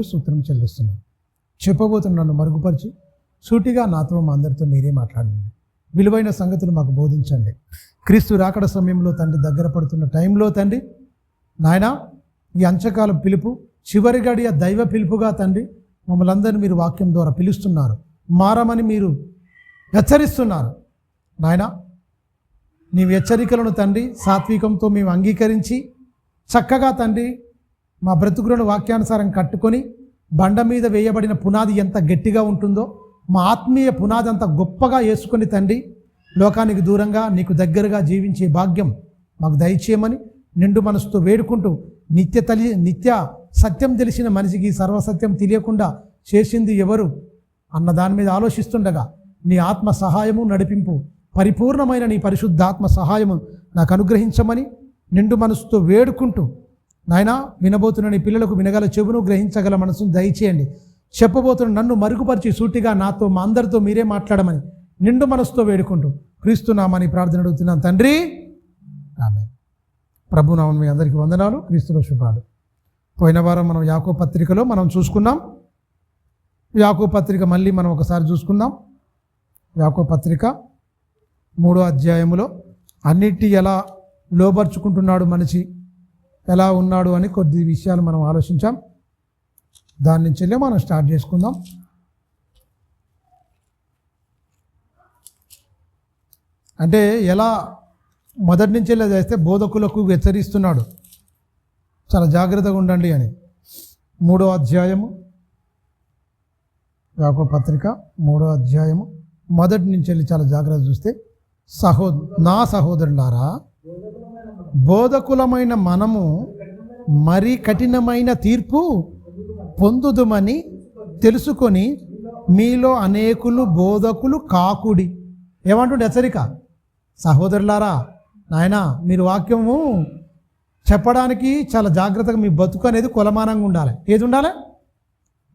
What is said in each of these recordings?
సూత్రం చెల్లిస్తున్నాను. చెప్పబోతున్న నన్ను మరుగుపరిచి సూటిగా నాతో మా అందరితో మీరే మాట్లాడండి. విలువైన సంగతులు మాకు బోధించండి. క్రీస్తు రాకడ సమయంలో తండ్రి దగ్గర పడుతున్న టైంలో తండ్రి నాయన ఈ అంచకాల పిలుపు చివరి గడియ దైవ పిలుపుగా తండ్రి మమ్మల్ని అందరినీ మీరు వాక్యం ద్వారా పిలుస్తున్నారు. మారమని మీరు హెచ్చరిస్తున్నారు. నాయన నీవు హెచ్చరికలను తండ్రి సాత్వికంతో మేము అంగీకరించి చక్కగా తండ్రి మా బ్రతుకులను వాక్యానుసారం కట్టుకొని బండ మీద వేయబడిన పునాది ఎంత గట్టిగా ఉంటుందో మా ఆత్మీయ పునాది అంత గొప్పగా వేసుకొని తండ్రి లోకానికి దూరంగా నీకు దగ్గరగా జీవించే భాగ్యం మాకు దయచేయమని నిండు మనసుతో వేడుకుంటూ నిత్య సత్యం తెలిసిన మనిషికి సర్వసత్యం తెలియకుండా చేసింది ఎవరు అన్న దాని మీద ఆలోచిస్తుండగా నీ ఆత్మ సహాయము నడిపింపు పరిపూర్ణమైన నీ పరిశుద్ధాత్మ సహాయము నాకు అనుగ్రహించమని నిండు మనసుతో వేడుకుంటూ నాయన వినబోతున్న నీ పిల్లలకు వినగల చెవును గ్రహించగల మనసును దయచేయండి. చెప్పబోతున్న నన్ను మరుగుపరిచి సూటిగా నాతో మా అందరితో మీరే మాట్లాడమని నిండు మనసుతో వేడుకుంటూ క్రీస్తునామని ప్రార్థన అడుగుతున్నాను తండ్రి, ఆమేన్. ప్రభునామం మీ అందరికీ వందనాలు, క్రీస్తులో శుభాలు. పోయిన వారం మనం యాకోబు పత్రికలో మనం చూసుకున్నాం. యాకోబు పత్రిక మళ్ళీ మనం ఒకసారి చూసుకుందాం. యాకోబు పత్రిక 3వ అధ్యాయములో అన్నిటి ఎలా లోబర్చుకుంటున్నాడు మనిషి, ఎలా ఉన్నాడు అని కొద్ది విషయాలు మనం ఆలోచించాం. దాని నుంచి మనం స్టార్ట్ చేసుకుందాం. అంటే ఎలా మొదటి నుంచి చేస్తే బోధకులకు హెచ్చరిస్తున్నాడు, చాలా జాగ్రత్తగా ఉండండి అని. 3వ అధ్యాయము యాకోబు పత్రిక 3వ అధ్యాయము మొదటి నుంచి వెళ్ళి చాలా జాగ్రత్త చూస్తే, నా సహోదరులారా, బోధకులమైన మనము మరీ కఠినమైన తీర్పు పొందుదుమని తెలుసుకొని మీలో అనేకులు బోధకులు కాకుడి. ఏమంటుండే హెచ్చరిక? సహోదరులారా, నాయన మీరు వాక్యము చెప్పడానికి చాలా జాగ్రత్తగా మీ బతుకు అనేది కొలమానంగా ఉండాలి. ఏది ఉండాలి?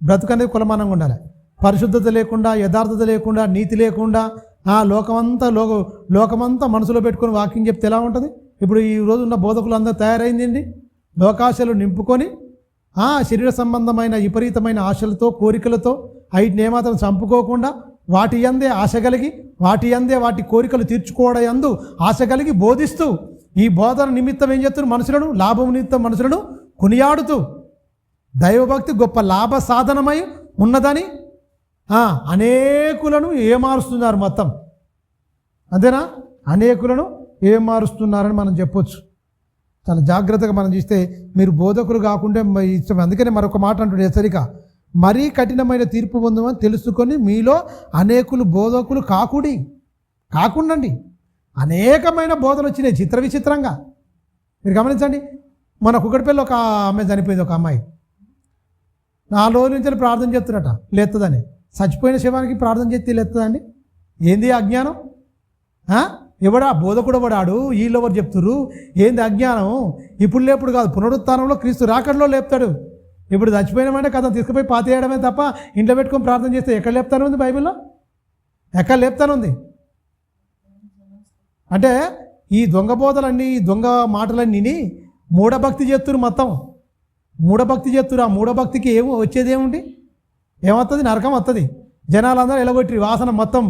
బ్రతుకు అనేది కొలమానంగా ఉండాలి. పరిశుద్ధత లేకుండా, యథార్థత లేకుండా, నీతి లేకుండా లోకమంతా మనసులో పెట్టుకొని వాక్యం చెప్తే ఎలా ఉంటుంది? ఇప్పుడు ఈ రోజు ఉన్న బోధకులు అందరూ తయారైందండి. లోకాశలు నింపుకొని శరీర సంబంధమైన విపరీతమైన ఆశలతో, కోరికలతో వీటిని ఏమాత్రం చంపుకోకుండా వాటి యందే ఆశ కలిగి, వాటి యందే వాటి కోరికలు తీర్చుకోవడం యందు ఆశ కలిగి బోధిస్తూ ఈ బోధన నిమిత్తం ఏం చేస్తున్నారు? మనుషులను లాభం నిమిత్తం మనుషులను కొనియాడుతూ దైవభక్తి గొప్ప లాభ సాధనమై ఉన్నదని అనేకులను ఏమారుస్తున్నారు. మొత్తం అంతేనా? అనేకులను ఏమారుస్తున్నారని మనం చెప్పొచ్చు. చాలా జాగ్రత్తగా మనం చూస్తే మీరు బోధకులు కాకుండా ఇష్టం. అందుకనే మరొక మాట అంటుండే హెచ్చరిక, మరీ కఠినమైన తీర్పు పొందమని తెలుసుకొని మీలో అనేకులు బోధకులు కాకుండండి. అనేకమైన బోధలు వచ్చినాయి చిత్ర విచిత్రంగా. మీరు గమనించండి. మన కుక్కడిపల్లి ఒక ఆమె చనిపోయింది, ఒక అమ్మాయి. 4 రోజుల నుంచి ప్రార్థన చేస్తున్నట లేస్తుందని. చచ్చిపోయిన శవానికి ప్రార్థన చేస్తే లేస్తుందండి? ఏంది అజ్ఞానం? ఎవడా బోధకుడు ఎవడాడు? వీళ్ళెవరు చెప్తురు? ఏంది అజ్ఞానం? ఇప్పుడు లేపుడు కాదు, పునరుత్థానంలో క్రీస్తు రాకడలో లేపుతాడు. ఇప్పుడు చచ్చిపోయినామంటే కథ తీసుకుపోయి పాతేయడమే తప్ప ఇంట్లో పెట్టుకొని ప్రార్థన చేస్తే ఎక్కడ లేపుతాను ఉంది? బైబిల్లో ఎక్కడ లేపుతాను ఉంది? అంటే ఈ దొంగ బోధలన్నీ, ఈ దొంగ మాటలన్నీ మూఢభక్తి చేస్తురు. మొత్తం మూఢభక్తి చేస్తురు. ఆ మూఢభక్తికి వచ్చేదేముంది? ఏమవుతుంది? నరకం వస్తుంది. జనాలందరూ ఎలగొట్టి వాసన మొత్తం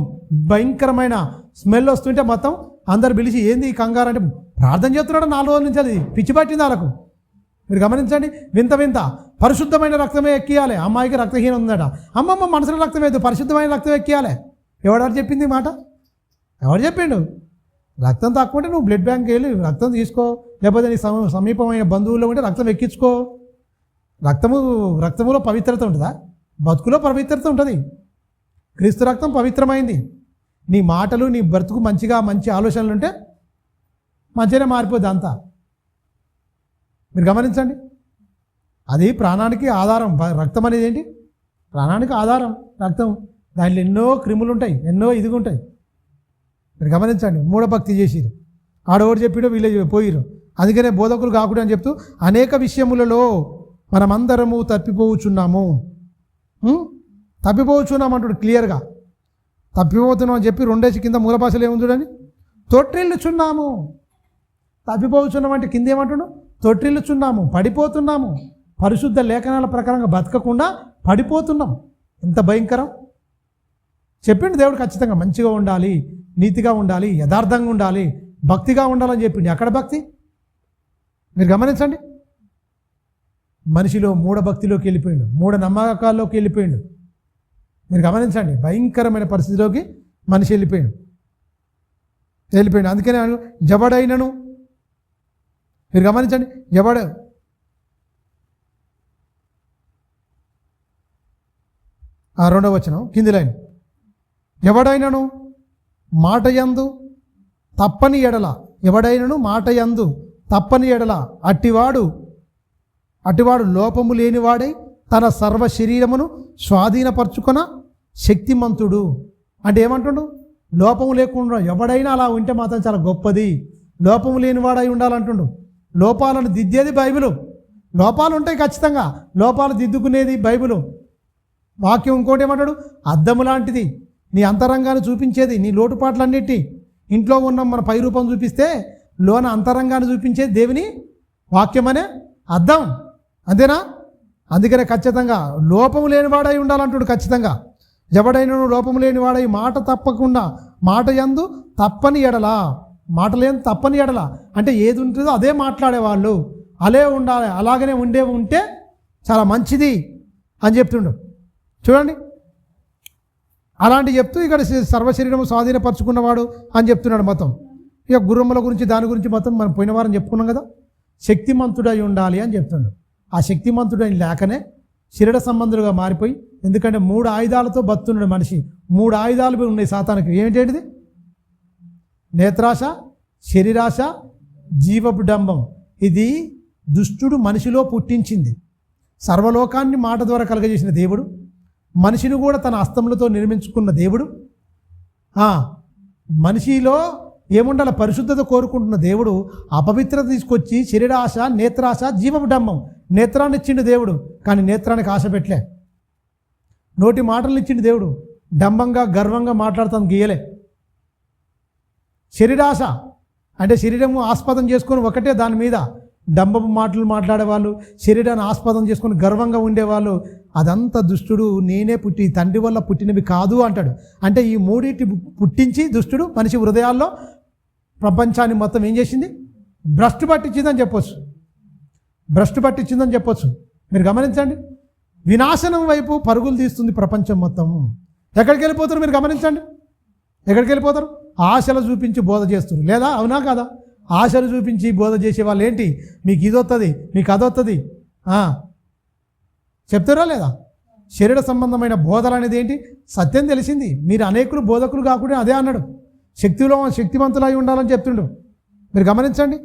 భయంకరమైన స్మెల్ వస్తుంటే మొత్తం అందరు పిలిచి ఏంది కంగారు అంటే ప్రార్థన చేస్తున్నాడు 4 రోజుల నుంచి. అది పిచ్చి పట్టింది వాళ్ళకు. మీరు గమనించండి. వింత పరిశుద్ధమైన రక్తమే ఎక్కియాలి. అమ్మాయికి రక్తహీనం ఉందట. అమ్మమ్మ మనసులో రక్తం వేద్దు, పరిశుద్ధమైన రక్తం ఎక్కియాలి. ఎవరు చెప్పింది మాట? ఎవరు చెప్పిండు? రక్తం తక్కువ ఉంటే నువ్వు బ్లడ్ బ్యాంక్ వెళ్ళి రక్తం తీసుకో, లేకపోతే నీ సమీపమైన బంధువుల్లో ఉంటే రక్తం ఎక్కించుకో. రక్తములో పవిత్రత ఉంటుందా? బతుకులో పవిత్రత ఉంటుంది. క్రీస్తు రక్తం పవిత్రమైంది. నీ మాటలు, నీ బ్రతుకు మంచి ఆలోచనలు ఉంటే మంచిగానే మారిపోద్ది అంతా. మీరు గమనించండి. అది ప్రాణానికి ఆధారం. రక్తం అనేది ఏంటి? ప్రాణానికి ఆధారం రక్తం. దాంట్లో ఎన్నో క్రిములు ఉంటాయి, ఎన్నో ఇదిగా ఉంటాయి. మీరు గమనించండి. మూఢభక్తి చేసిరు. ఆడోడు చెప్పిడో వీళ్ళు పోయిరు. అందుకనే బోధకులు కాకూడదు అని చెప్తూ అనేక విషయములలో మనమందరము తప్పిపోవచ్చున్నాము అంటాడు క్లియర్గా. తప్పిపోతున్నాం అని చెప్పి 2 కింద మూల భాషలు ఏముంది చూడండి, తొట్టిల్లుచున్నాము. తప్పిపోతున్నాం అంటే కింద ఏమంటున్నాడు? తొట్టిల్లుచున్నాము, పడిపోతున్నాము, పరిశుద్ధ లేఖనాల ప్రకారంగా బతకకుండా పడిపోతున్నాం. ఎంత భయంకరం. చెప్పిండు దేవుడు ఖచ్చితంగా మంచిగా ఉండాలి, నీతిగా ఉండాలి, యథార్థంగా ఉండాలి, భక్తిగా ఉండాలని చెప్పిండు. ఎక్కడ భక్తి? మీరు గమనించండి. మనిషిలో మూఢభక్తిలోకి వెళ్ళిపోయిండు, మూఢనమ్మకాల్లోకి వెళ్ళిపోయిండు. మీరు గమనించండి, భయంకరమైన పరిస్థితిలోకి మనిషి వెళ్ళిపోయిండు. అందుకనే జబడైనను, మీరు గమనించండి, రెండవ వచనం కింది లైన్, ఎవడైనను మాటయందు తప్పని ఎడల, ఎవడైనను మాటయందు తప్పని ఎడల అట్టివాడు లోపము లేనివాడై తన సర్వ శరీరమును స్వాధీనపరచుకొన శక్తిమంతుడు. అంటే ఏమంటుండు? లోపము లేకుండా ఎవడైనా అలా ఉంటే మాత్రం చాలా గొప్పది, లోపము లేనివాడై ఉండాలంటుండు. లోపాలను దిద్దేది బైబిలు. లోపాలు ఉంటాయి ఖచ్చితంగా, లోపాలు దిద్దుకునేది బైబిలు. వాక్యం ఇంకోటి ఏమంటాడు? అద్దము లాంటిది, నీ అంతరంగాన్ని చూపించేది, నీ లోటుపాట్లన్నిటి. ఇంట్లో ఉన్న మన పై రూపం చూపిస్తే లోన అంతరంగాన్ని చూపించేది దేవుని వాక్యం అనే అద్దం. అంతేనా? అందుకనే ఖచ్చితంగా లోపము లేనివాడై ఉండాలంటాడు. ఖచ్చితంగా ఎవడైనను లోపము లేనివాడై మాట తప్పకుండా, మాట యందు తప్పని ఎడల, మాటలేని తప్పని ఎడల అంటే ఏది ఉంటుందో అదే మాట్లాడేవాళ్ళు, అలే ఉండాలి, అలాగనే ఉంటే చాలా మంచిది అని చెప్తుండు. చూడండి, అలాంటి చెప్తూ ఇక్కడ సర్వశరీరము స్వాధీనపరచుకున్నవాడు అని చెప్తున్నాడు మొత్తం. ఇక గుర్రముల గురించి దాని గురించి మొత్తం మనం పోయిన వారం చెప్పుకున్నాం కదా. శక్తిమంతుడై ఉండాలి అని చెప్తున్నాడు. ఆ శక్తిమంతుడై లేకనే శరీర సంబంధులుగా మారిపోయి, ఎందుకంటే 3 ఆయుధాలతో బతున్నాడు మనిషి. 3 ఆయుధాలు ఉన్నాయి సాతానికి. ఏమిటేంటిది? నేత్రాశ, శరీరాశ, జీవపు డంబం. ఇది దుష్టుడు మనిషిలో పుట్టించింది. సర్వలోకాన్ని మాట ద్వారా కలగజేసిన దేవుడు, మనిషిని కూడా తన హస్తములతో నిర్మించుకున్న దేవుడు, మనిషిలో ఏముండాల? పరిశుద్ధత కోరుకుంటున్న దేవుడు అపవిత్రత తీసుకొచ్చి శరీరాశ, నేత్రాశ, జీవపు డంబం. నేత్రాన్ని ఇచ్చిండు దేవుడు, కానీ నేత్రానికి ఆశ పెట్టలే. నోటి మాటలు ఇచ్చిండు దేవుడు, డంబంగా గర్వంగా మాట్లాడుతాను గీయలే. శరీరాశ అంటే శరీరము ఆస్పదం చేసుకొని ఒకటే దాని మీద డంబపు మాటలు మాట్లాడేవాళ్ళు, శరీరాన్ని ఆస్పదం చేసుకొని గర్వంగా ఉండేవాళ్ళు. అదంతా దుష్టుడు నేనే పుట్టి తండ్రి వల్ల పుట్టినవి కాదు అంటాడు. అంటే ఈ మూడింటి పుట్టించి దుష్టుడు మనిషి హృదయాల్లో ప్రపంచాన్ని మొత్తం ఏం చేసింది? భ్రష్టు పట్టించిందని చెప్పొచ్చు. మీరు గమనించండి, వినాశనం వైపు పరుగులు తీస్తుంది ప్రపంచం మొత్తం. ఎక్కడికి వెళ్ళిపోతారు మీరు గమనించండి. ఎక్కడికి వెళ్ళిపోతారు? ఆశలు చూపించి బోధ చేస్తారు, లేదా? అవునా కదా? ఆశలు చూపించి బోధ చేసే వాళ్ళు ఏంటి? మీకు ఇది వస్తుంది, మీకు అది వస్తుంది చెప్తారా లేదా? శరీర సంబంధమైన బోధలు అనేది ఏంటి? సత్యం తెలిసింది. మీరు అనేకులు బోధకులు కాకుండా అదే అన్నాడు. శక్తివంతులై ఉండాలని చెప్తుండు. మీరు గమనించండి,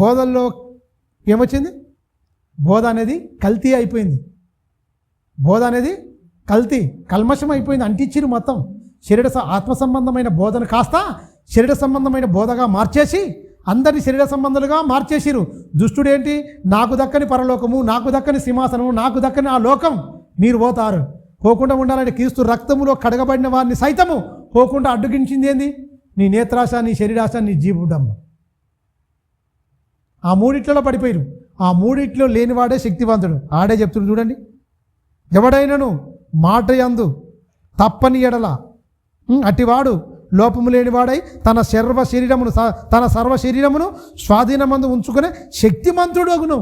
బోధల్లో ఏమొచ్చింది? బోధ అనేది కల్తీ అయిపోయింది. బోధ అనేది కల్మషం అయిపోయింది. అంటించిరు మొత్తం. ఆత్మ సంబంధమైన బోధను కాస్త శరీర సంబంధమైన బోధగా మార్చేసి అందరి శరీర సంబంధాలుగా మార్చేసిరు. దుష్టుడు ఏంటి? నాకు దక్కని పరలోకము, నాకు దక్కని సింహాసనము, నాకు దక్కని ఆ లోకం మీరు పోతారు. పోకుండా ఉండాలంటే క్రీస్తు రక్తములో కడగబడిన వారిని సైతము పోకుండా అడ్డుగించింది ఏంది? నీ నేత్రాశ, నీ శరీరాశ, నీ జీవుడమ్మ. ఆ మూడిట్లలో పడిపోయారు. ఆ మూడిట్లో లేనివాడే శక్తివంతుడు. ఆడే చెప్తుడు చూడండి, ఎవడైనను మాట యందు తప్పని ఎడల అట్టివాడు లోపము లేనివాడై తన సర్వ శరీరమును స్వాధీనమందు ఉంచుకునే శక్తిమంతుడు అగును.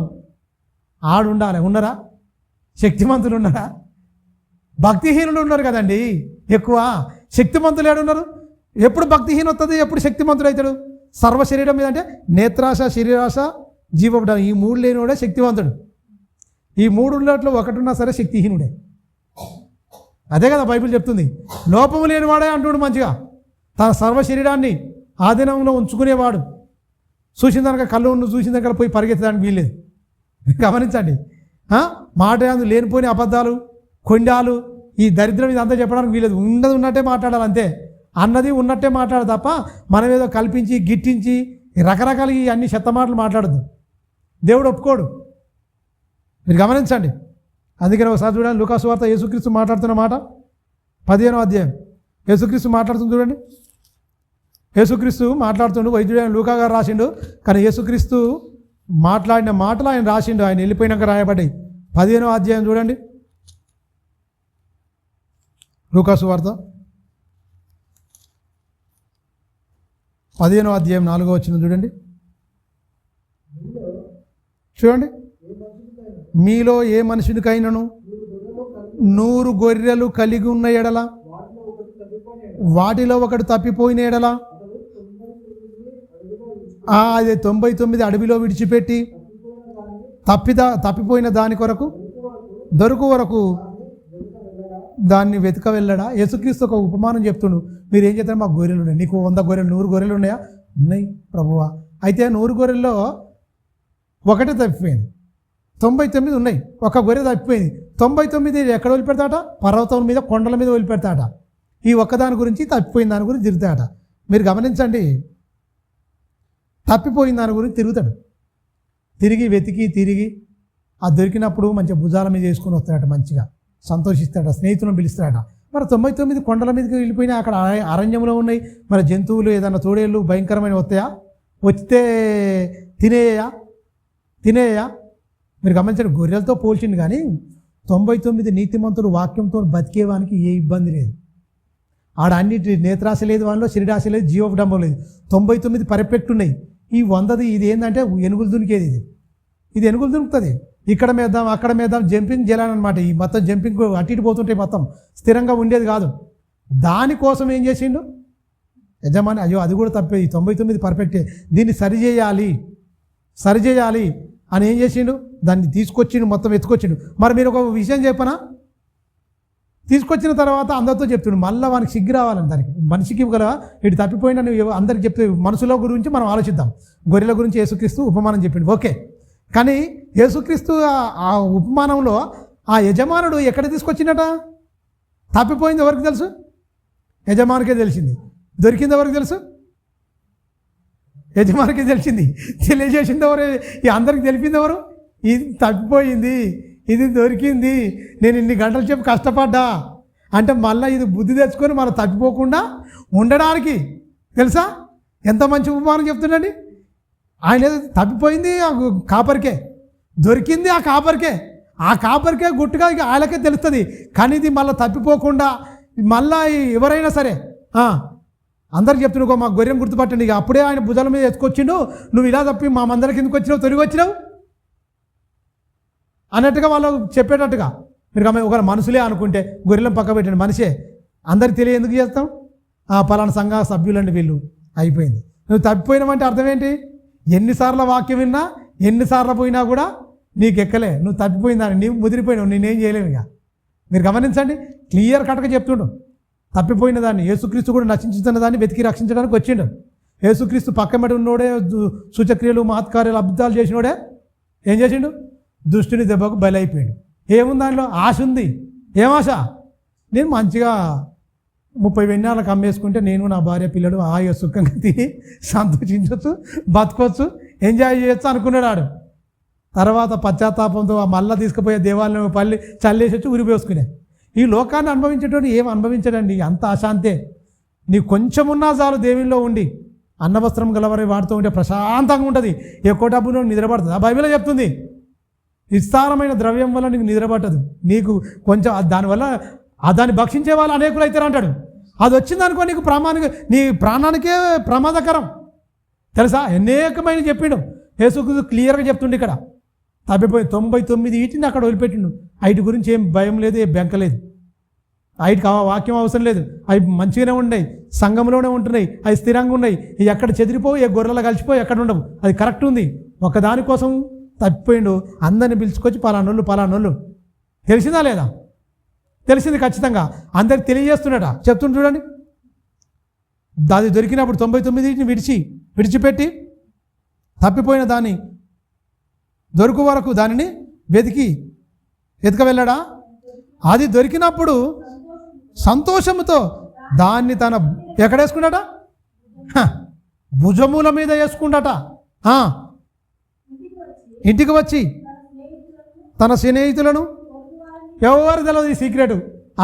ఆడుండాలి. ఉన్నారా? శక్తిమంతులు ఉన్నారా? భక్తిహీనులు ఉన్నారు కదండి ఎక్కువ. శక్తిమంతులు ఏడున్నారు? ఎప్పుడు భక్తిహీన వస్తుంది, ఎప్పుడు శక్తిమంతుడు అవుతాడు? సర్వ శరీరం మీద అంటే నేత్రాశ, శరీరాశ, జీవపడ, ఈ 3 లేనివాడే శక్తివంతుడు. ఈ 3 ఒకటి ఉన్నా సరే శక్తిహీనుడే. అదే కదా బైబిల్ చెప్తుంది. లోపము లేనివాడే అంటుడు మంచిగా. తన సర్వ శరీరాన్ని ఆధీనంలో ఉంచుకునేవాడు. చూసిన దానిక కళ్ళు చూసిన దగ్గర పోయి పరిగెత్తడానికి వీల్లేదు. గమనించండి. మాట అందు లేనిపోయిన అబద్ధాలు, కొండాలు, ఈ దరిద్రం ఇదంతా చెప్పడానికి వీల్లేదు. ఉన్నది ఉన్నట్టే మాట్లాడాలి అంతే. అన్నది ఉన్నట్టే మాట్లాడు తప్ప మనం ఏదో కల్పించి గిట్టించి రకరకాల ఈ అన్ని చెత్త మాటలు మాట్లాడద్దు. దేవుడు ఒప్పుకోడు. మీరు గమనించండి. అందుకని ఒకసారి చూడండి, లూకా సువార్త యేసుక్రీస్తు మాట్లాడుతున్న మాట 15వ అధ్యాయం. యేసుక్రీస్తు మాట్లాడుతుంది చూడండి. యేసుక్రీస్తు మాట్లాడుతుండు. వైద్యుడైన లూకా గారు రాసిండు, కానీ యేసుక్రీస్తు మాట్లాడిన మాటలు ఆయన రాసిండు. ఆయన వెళ్ళిపోయినాక రాయబడ్డాయి. 15వ అధ్యాయం చూడండి, లూకా సువార్త 15వ అధ్యాయం 4వ వచనం చూడండి. చూడండి, మీలో ఏ మనుషునికైనను 100 గొర్రెలు కలిగి ఉన్న ఎడల వాటిలో ఒకటి తప్పిపోయిన ఎడల అది 99 అడవిలో విడిచిపెట్టి తప్పిపోయిన దాని కొరకు దొరుకు వరకు దాన్ని వెతక వెళ్ళడా? యేసుక్రీస్తు ఒక ఉపమానం చెప్తుండు. మీరు ఏం చేస్తారు? మాకు గొర్రెలు ఉన్నాయి. నీకు 100 గొర్రెలు 100 గొర్రెలు ఉన్నాయా? ఉన్నాయి ప్రభువా. అయితే 100 గొర్రెల్లో ఒకటే తప్పిపోయింది, 99 ఉన్నాయి. ఒక గొర్రె తప్పిపోయింది. 99 ఎక్కడ వదిలిపెడతాట? పర్వతం మీద, కొండల మీద వదిలిపెడతాట. ఈ ఒక్కదాని గురించి, తప్పిపోయిన దాని గురించి తిరుగుతాట. మీరు గమనించండి, తప్పిపోయిన దాని గురించి తిరుగుతాడు. వెతికి తిరిగి ఆ దొరికినప్పుడు మంచిగా భుజాల మీద వేసుకొని వస్తాడట, మంచిగా సంతోషిస్తాడట, స్నేహితులను పిలుస్తాడట. మరి 99 కొండల మీదకి వెళ్ళిపోయినా అక్కడ అరణ్యంలో ఉన్నాయి. మరి జంతువులు ఏదైనా తోడేళ్ళు భయంకరమైన వస్తాయా? వచ్చితే తినేయా? మీరు గమనించండి, గొర్రెలతో పోల్చింది. కానీ 99 నీతిమంతులు వాక్యంతో బతికేవానికి ఏ ఇబ్బంది లేదు. ఆడ అన్నిటి నేత్రాశ లేదు, వాళ్ళలో శరీరాశ లేదు, జీవడంబం లేదు. 99 పర్ఫెక్ట్ ఉన్నాయి. ఈ 100ది ఇది ఏంటంటే ఎనుగులు దునికేది. ఇది ఎనుగులు దునుకుతుంది. ఇక్కడ మేద్దాం, అక్కడ మేద్దాం, జంపింగ్ చేయాలన్నమాట. ఈ మొత్తం జంపింగ్ అటు ఇటు పోతుంటే మొత్తం స్థిరంగా ఉండేది కాదు. దానికోసం ఏం చేసిండు యజమాని? అయ్యో అది కూడా తప్పే, ఈ 99 పర్ఫెక్టే, దీన్ని సరిచేయాలి అని ఏం చేసిండు? దాన్ని తీసుకొచ్చిండు, మొత్తం ఎత్తుకొచ్చిండు. మరి మీరు ఒక విషయం చెప్పనా? తీసుకొచ్చిన తర్వాత అందరితో చెప్తుండు, మళ్ళీ వానికి సిగ్గు రావాలని. దానికి మనిషికి గల ఇటు తప్పిపోయినా నువ్వు అందరికి చెప్తే మనుషుల గురించి మనం ఆలోచిద్దాం. గొర్రెల గురించి యేసుక్రీస్తు ఉపమానం చెప్పిండు, ఓకే. కానీ యేసుక్రీస్తు ఆ ఉపమానంలో ఆ యజమానుడు ఎక్కడ తీసుకొచ్చిందట? తప్పిపోయింది ఎవరికి తెలుసు? యజమానికే తెలిసింది. దొరికింది ఎవరికి తెలుసు? యజమానికే తెలిసింది. తెలియజేసింది ఎవరు? ఈ అందరికి తెలిపింది ఎవరు? ఇది తప్పిపోయింది, ఇది దొరికింది, నేను ఇన్ని గంటలు చెప్పి కష్టపడ్డా అంటే మళ్ళీ ఇది బుద్ధి తెచ్చుకొని మనం తప్పిపోకుండా ఉండడానికి. తెలుసా ఎంత మంచి ఉపమానం చెప్తుండండి. ఆయన తప్పిపోయింది ఆ కాపరికే, దొరికింది ఆ కాపరికే గుట్టుగా ఆయనకే తెలుస్తుంది. కానీ ఇది మళ్ళీ తప్పిపోకుండా మళ్ళీ ఎవరైనా సరే అందరికి చెప్తున్నావు, మా గొర్రెం గుర్తుపట్టండి. ఇక అప్పుడే ఆయన భుజాల మీద ఎత్తుకొచ్చిండు, నువ్వు ఇలా తప్పి మా మందరికి ఎందుకు వచ్చినావు, తొరిగి వచ్చినావు అన్నట్టుగా వాళ్ళు చెప్పేటట్టుగా. మీరు ఒక మనుషులే అనుకుంటే గొర్రెలను పక్క పెట్టండి, మనిషే, అందరికి తెలియ ఎందుకు చేస్తాం? పలానా సంఘ సభ్యులండి వీళ్ళు, అయిపోయింది. నువ్వు తప్పిపోయినావంటే అర్థం ఏంటి? ఎన్నిసార్లు వాక్యం విన్నా, ఎన్నిసార్లు పోయినా కూడా నీకు ఎక్కలే, నువ్వు తప్పిపోయిందని, నీవు ముదిరిపోయినావు, నేనేం చేయలేము. ఇక మీరు గమనించండి, క్లియర్ కట్గా చెప్తుండు. తప్పిపోయిన దాన్ని, యేసుక్రీస్తు కూడా నశించుతున్న దాన్ని వెతికి రక్షించడానికి వచ్చిండు. యేసుక్రీస్తు పక్కమటి ఉన్నోడే, సూచక్రియలు మహత్కార్యాలు అద్భుతాలు చేసినోడే ఏం చేసిండు? దుష్టుని దెబ్బకు బలైపోయాడు. ఏముంది దానిలో? ఆశ ఉంది. ఏం ఆశ? నేను మంచిగా 30 వెన్నాళ్ళకి అమ్మేసుకుంటే నేను నా భార్య పిల్లడు హాయిగా సుఖంగా తిని సంతోషించవచ్చు, బతకొచ్చు, ఎంజాయ్ చేయొచ్చు అనుకున్నాడు ఆడు. తర్వాత పశ్చాత్తాపంతో మళ్ళీ తీసుకుపోయే దేవాలయం పల్లి చల్లేసొచ్చి ఉరిపోసుకునే. ఈ లోకాన్ని అనుభవించేటోడు ఏం అనుభవించడండి, అంత అశాంతే. నీకు కొంచెం ఉన్నా చాలు దేవునిలో ఉండి, అన్నవస్త్రం గలవరి వాడుతూ ఉంటే ప్రశాంతంగా ఉంటుంది. ఎక్కువ డబ్బులో నిద్రపడుతుంది. ఆ బైబిల్లో చెప్తుంది, విస్తారమైన ద్రవ్యం వల్ల నీకు నిద్రపట్టదు. నీకు కొంచెం దానివల్ల దాన్ని భక్షించే వాళ్ళు అనేకులు అవుతారు అంటాడు. అది వచ్చిందనుకో నీకు నీ ప్రాణానికే ప్రమాదకరం. తెలుసా? అనేకమైన చెప్పిండు యేసుక్రీస్తు క్లియర్గా చెప్తుండే. ఇక్కడ తప్పిపోయి 99 వీటిని అక్కడ వదిలిపెట్టిండు. వాటి గురించి ఏం భయం లేదు, ఏం బెంకలేదు. వాటికి వాక్యం అవసరం లేదు. అవి మంచిగానే ఉన్నాయి, సంఘంలోనే ఉంటున్నాయి, అవి స్థిరంగా ఉన్నాయి. ఎక్కడ చెదిరిపోవు, ఏ గొర్రెలు కలిసిపోయి ఎక్కడ ఉండవు. అది కరెక్ట్ ఉంది. ఒకదానికోసం తప్పిపోయిండు, అందరిని పిలుచుకొచ్చి పలానోళ్ళు తెలిసిందా లేదా? తెలిసింది ఖచ్చితంగా. అందరికి తెలియజేస్తున్నాడా? చెప్తుండు చూడండి. అది దొరికినప్పుడు 99 విడిచిపెట్టి తప్పిపోయిన దాన్ని దొరుకు వరకు దానిని వెతక వెళ్ళాడా? అది దొరికినప్పుడు సంతోషముతో దాన్ని తన ఎక్కడేసుకున్నాడా? భుజముల మీద వేసుకుంటాట. ఇంటికి వచ్చి తన స్నేహితులను, ఎవరు తెలియదు ఈ సీక్రెట్,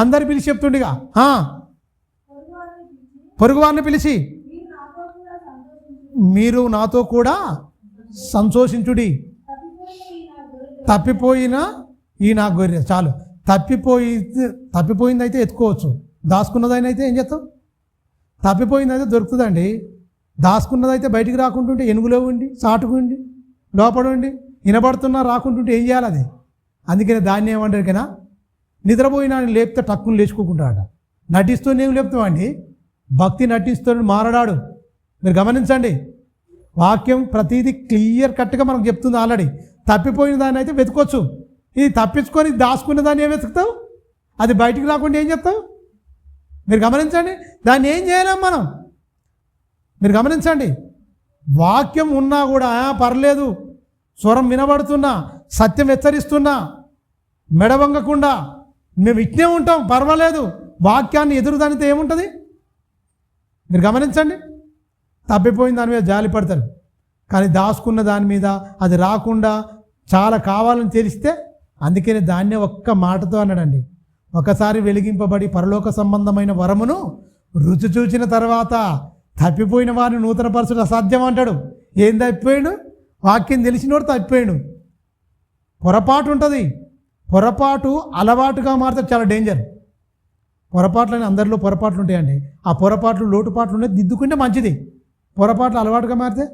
అందరు పిలిచి చెప్తుండగా, పొరుగు వారిని పిలిచి మీరు నాతో కూడా సంతోషించుడి, తప్పిపోయిన ఈ నాకు గొర్రె చాలు. తప్పిపోయిందైతే ఎత్తుకోవచ్చు, దాచుకున్నదైనా అయితే ఏం చేస్తాం? తప్పిపోయిందైతే దొరుకుతుందండి. దాచుకున్నదైతే బయటికి రాకుంటుంటే ఎనుగులో ఉండి చాటుకుండి లోపల ఉండి వినబడుతున్నా రాకుంటుంటే ఏం చేయాలి అది? అందుకనే దాన్ని ఏమంటారు కన్నా, నిద్రపోయినా లేపితే టక్కుని లేచుకోకుంటాడ. నటిస్తూనే ఏం లేపుతామండి? భక్తి నటిస్తూ మారడాడు. మీరు గమనించండి, వాక్యం ప్రతిదీ క్లియర్ కట్గా మనకు చెప్తుంది ఆల్రెడీ. తప్పిపోయిన దాన్ని అయితే వెతుకోవచ్చు, ఇది తప్పించుకొని దాచుకున్న దాన్ని ఏం వెతుకుతావు? అది బయటికి రాకుండా ఏం చెప్తావు? మీరు గమనించండి, దాన్ని ఏం చేయలేం మనం. మీరు గమనించండి, వాక్యం ఉన్నా కూడా పర్లేదు, స్వరం వినబడుతున్నా, సత్యం హెచ్చరిస్తున్నా, మెడవంగకుండా మేము ఇట్నే ఉంటాం, పర్వాలేదు. వాక్యాన్ని ఎదురుదానితో ఏముంటుంది? మీరు గమనించండి, తప్పిపోయిన దాని మీద జాలి పడతారు, కానీ దాచుకున్న దాని మీద అది రాకుండా చాలా కావాలని తెలిస్తే, అందుకనే దాన్నే ఒక్క మాటతో అన్నాడండి, ఒకసారి వెలిగింపబడి పరలోక సంబంధమైన వరమును రుచి చూచిన తర్వాత తప్పిపోయిన వారిని నూతనపరచడం అసాధ్యం అంటాడు. ఏం తప్పిపోయాడు? వాక్యం తెలిసినోడు తప్పిపోయాడు. పొరపాటు ఉంటుంది, పొరపాటు అలవాటుగా మారితే చాలా డేంజర్. పొరపాట్లని అందరిలో పొరపాట్లు ఉంటాయండి. ఆ పొరపాట్లు లోటుపాట్లు ఉన్నాయి, దిద్దుకుంటే మంచిది. పొరపాట్లు అలవాటుగా మారితే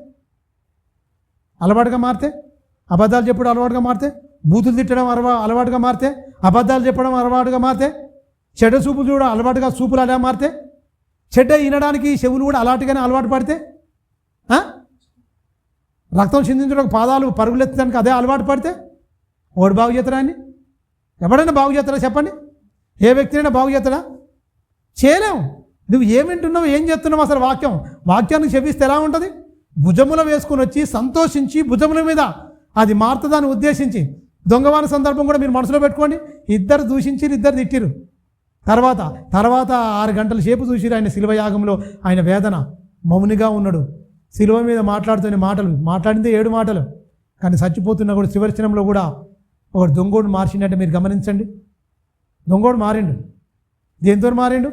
అబద్ధాలు చెప్పడం అలవాటుగా మారితే, బూతులు తిట్టడం అలవాటుగా మారితే, అబద్ధాలు చెప్పడం అలవాటుగా మారితే, చెడ్డ చూపులు చూడ అలవాటుగా చూపులు అలా మారితే, చెడ్డ వినడానికి చెవులు కూడా అలాంటిగానే అలవాటు పడితే, రక్తం చిందించడానికి పాదాలు పరుగులెత్తడానికి అదే అలవాటు పడితే, ఓడి బాగు చేస్తారా అని? ఎవడైనా బాగు చేస్తారా చెప్పండి? ఏ వ్యక్తినైనా బాగు చేస్తాడా? చేయలేము. నువ్వు ఏం వింటున్నావు, ఏం చేస్తున్నావు? అసలు వాక్యాన్ని చెవిస్తే ఎలా ఉంటుంది? భుజముల వేసుకొని వచ్చి సంతోషించి భుజముల మీద అది మారుతుందని ఉద్దేశించి. దొంగవాని సందర్భం కూడా మీరు మనసులో పెట్టుకోండి. ఇద్దరు దూషించి ఇద్దరు తిట్టిరు. తర్వాత 6 గంటల సేపు చూసిరు ఆయన శిలువ యాగంలో. ఆయన వేదన, మౌనిగా ఉన్నాడు. శిలువ మీద మాట్లాడుతున్న మాట్లాడిందే 7 మాటలు, కానీ చచ్చిపోతున్నా కూడా చివరి క్షణంలో కూడా ఒక దొంగోడు మార్చిందంటే మీరు గమనించండి. దొంగోడు మారిండు. దేంతో మారిండు?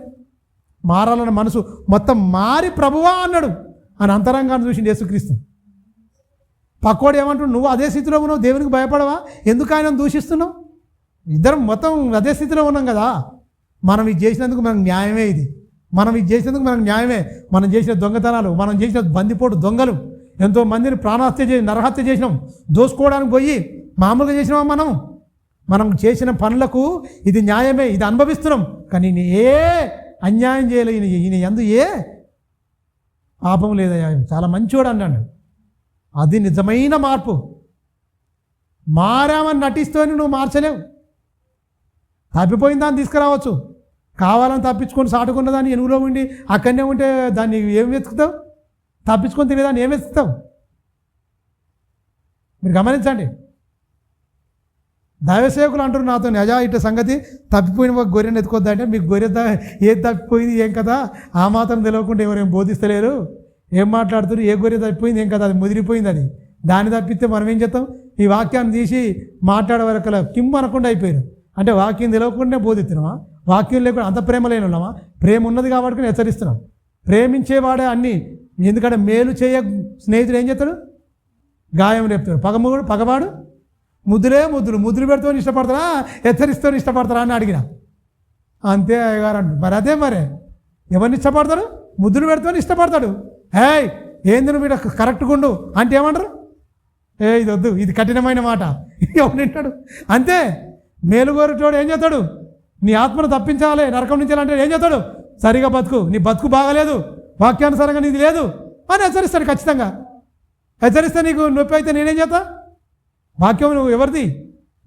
మారాలన్న మనసు మొత్తం మారి ప్రభువా అన్నాడు అని అంతరంగాన్ని చూసిండు యేసుక్రీస్తు. పక్కోడు ఏమంటాడు? నువ్వు అదే స్థితిలో ఉన్నావు, దేవునికి భయపడవా? ఎందుకు ఆయనను దూషిస్తున్నావు? ఇద్దరం మొత్తం అదే స్థితిలో ఉన్నాం కదా. మనం ఇది చేసినందుకు మనకు న్యాయమే. మనం చేసిన దొంగతనాలు, మనం చేసిన బందిపోటు దొంగలు, ఎంతోమందిని ప్రాణహత్య చేసి నరహత్య చేసినాం, దోసుకోవడానికి పోయి మామూలుగా చేసినామా? మనం చేసిన పనులకు ఇది న్యాయమే, ఇది అనుభవిస్తున్నాం. కానీ ఏ అన్యాయం చేయలేదు, ఈయన ఎందు ఏ పాపం లేదయ్యా, చాలా మంచివాడు అన్నాడు. అది నిజమైన మార్పు. మారామని నటిస్తూనే నువ్వు మార్చలేవు. తప్పిపోయిన దాన్ని తీసుకురావచ్చు, కావాలని తప్పించుకొని సాటుకున్న దాన్ని ఎనుగులో ఉండి అక్కడనే ఉంటే దాన్ని ఏం వెతుకుతావు? తప్పించుకొని తినేదాన్ని ఏం వెతుకుతావు? మీరు గమనించండి. దైవసేవకులు అంటారు నాతో, అజా ఇట్ట సంగతి, తప్పిపోయిన ఒక గొర్రెని ఎత్తుకొద్దంటే, మీకు గొర్రె ఏది తప్పిపోయింది ఏం కదా, ఆ మాత్రం తెలియకుండా ఎవరేం బోధిస్తలేరు, ఏం మాట్లాడుతున్నారు? ఏ గొర్రె తప్పిపోయింది ఏం కదా, అది ముదిరిపోయింది. అది దాన్ని తప్పిస్తే మనం ఏం చేస్తాం? ఈ వాక్యాన్ని తీసి మాట్లాడే వరకు కింపు అనకుండా అయిపోయారు. అంటే వాక్యం తెలియకుండానే బోధిస్తున్నామా? వాక్యం లేకుండా అంత ప్రేమ లేని ఉన్నామా? ప్రేమ ఉన్నది కాబట్టి హెచ్చరిస్తున్నాం. ప్రేమించేవాడే అన్నీ. ఎందుకంటే మేలు చేయ స్నేహితుడు ఏం చేస్తాడు? గాయం రేపుతాడు. పగవాడు ముద్దులు పెడుతూ ఇష్టపడతారా, హెచ్చరిస్తూ ఇష్టపడతారా అని అడిగిన. అంతే అయ్యగారు అంటు. మరి అదే ఎవరిని ఇష్టపడతాడు? ముద్దులు పెడుతూ ఇష్టపడతాడు. ఏంది నువ్వు వీడు కరెక్ట్గా ఉండు అంటే ఏమంటారు? ఇది వద్దు, ఇది కఠినమైన మాట, ఎవరు వింటాడు? అంతే. మేలుగోరుటోడు ఏం చేస్తాడు? నీ ఆత్మను తప్పించాలి, నరకం నుంచి అంటే ఏం చేస్తాడు? సరిగా బతుకు, నీ బతుకు బాగలేదు, వాక్యానుసారంగా నీది లేదు అని హెచ్చరిస్తాడు. ఖచ్చితంగా హెచ్చరిస్తే నీకు నొప్పి అయితే నేనేం చేస్తా? వాక్యం నువ్వు ఎవరిది?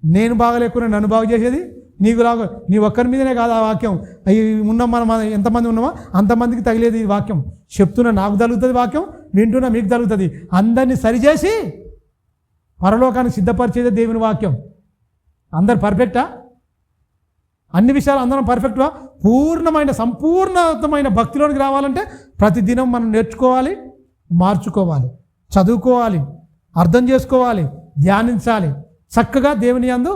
నేను బాగలేకుండా నన్ను బాగు చేసేది నీకు లాగా, నీ ఒక్కరి మీదనే కాదు ఆ వాక్యం. అవి ఉన్నాం మనం ఎంతమంది ఉన్నామో అంతమందికి తగిలేది ఈ వాక్యం. చెప్తున్నా నాకు తగులుతుంది వాక్యం, వింటున్నా మీకు తగులుతుంది. అందరినీ సరిచేసి పరలోకానికి సిద్ధపరిచేదే దేవుని వాక్యం. అందరు పర్ఫెక్టా? అన్ని విషయాలు అందరం పర్ఫెక్ట్గా సంపూర్ణమైన భక్తిలోనికి రావాలంటే ప్రతిదినం మనం నేర్చుకోవాలి, మార్చుకోవాలి, చదువుకోవాలి, అర్థం చేసుకోవాలి, ధ్యానించాలి, చక్కగా దేవుని యందు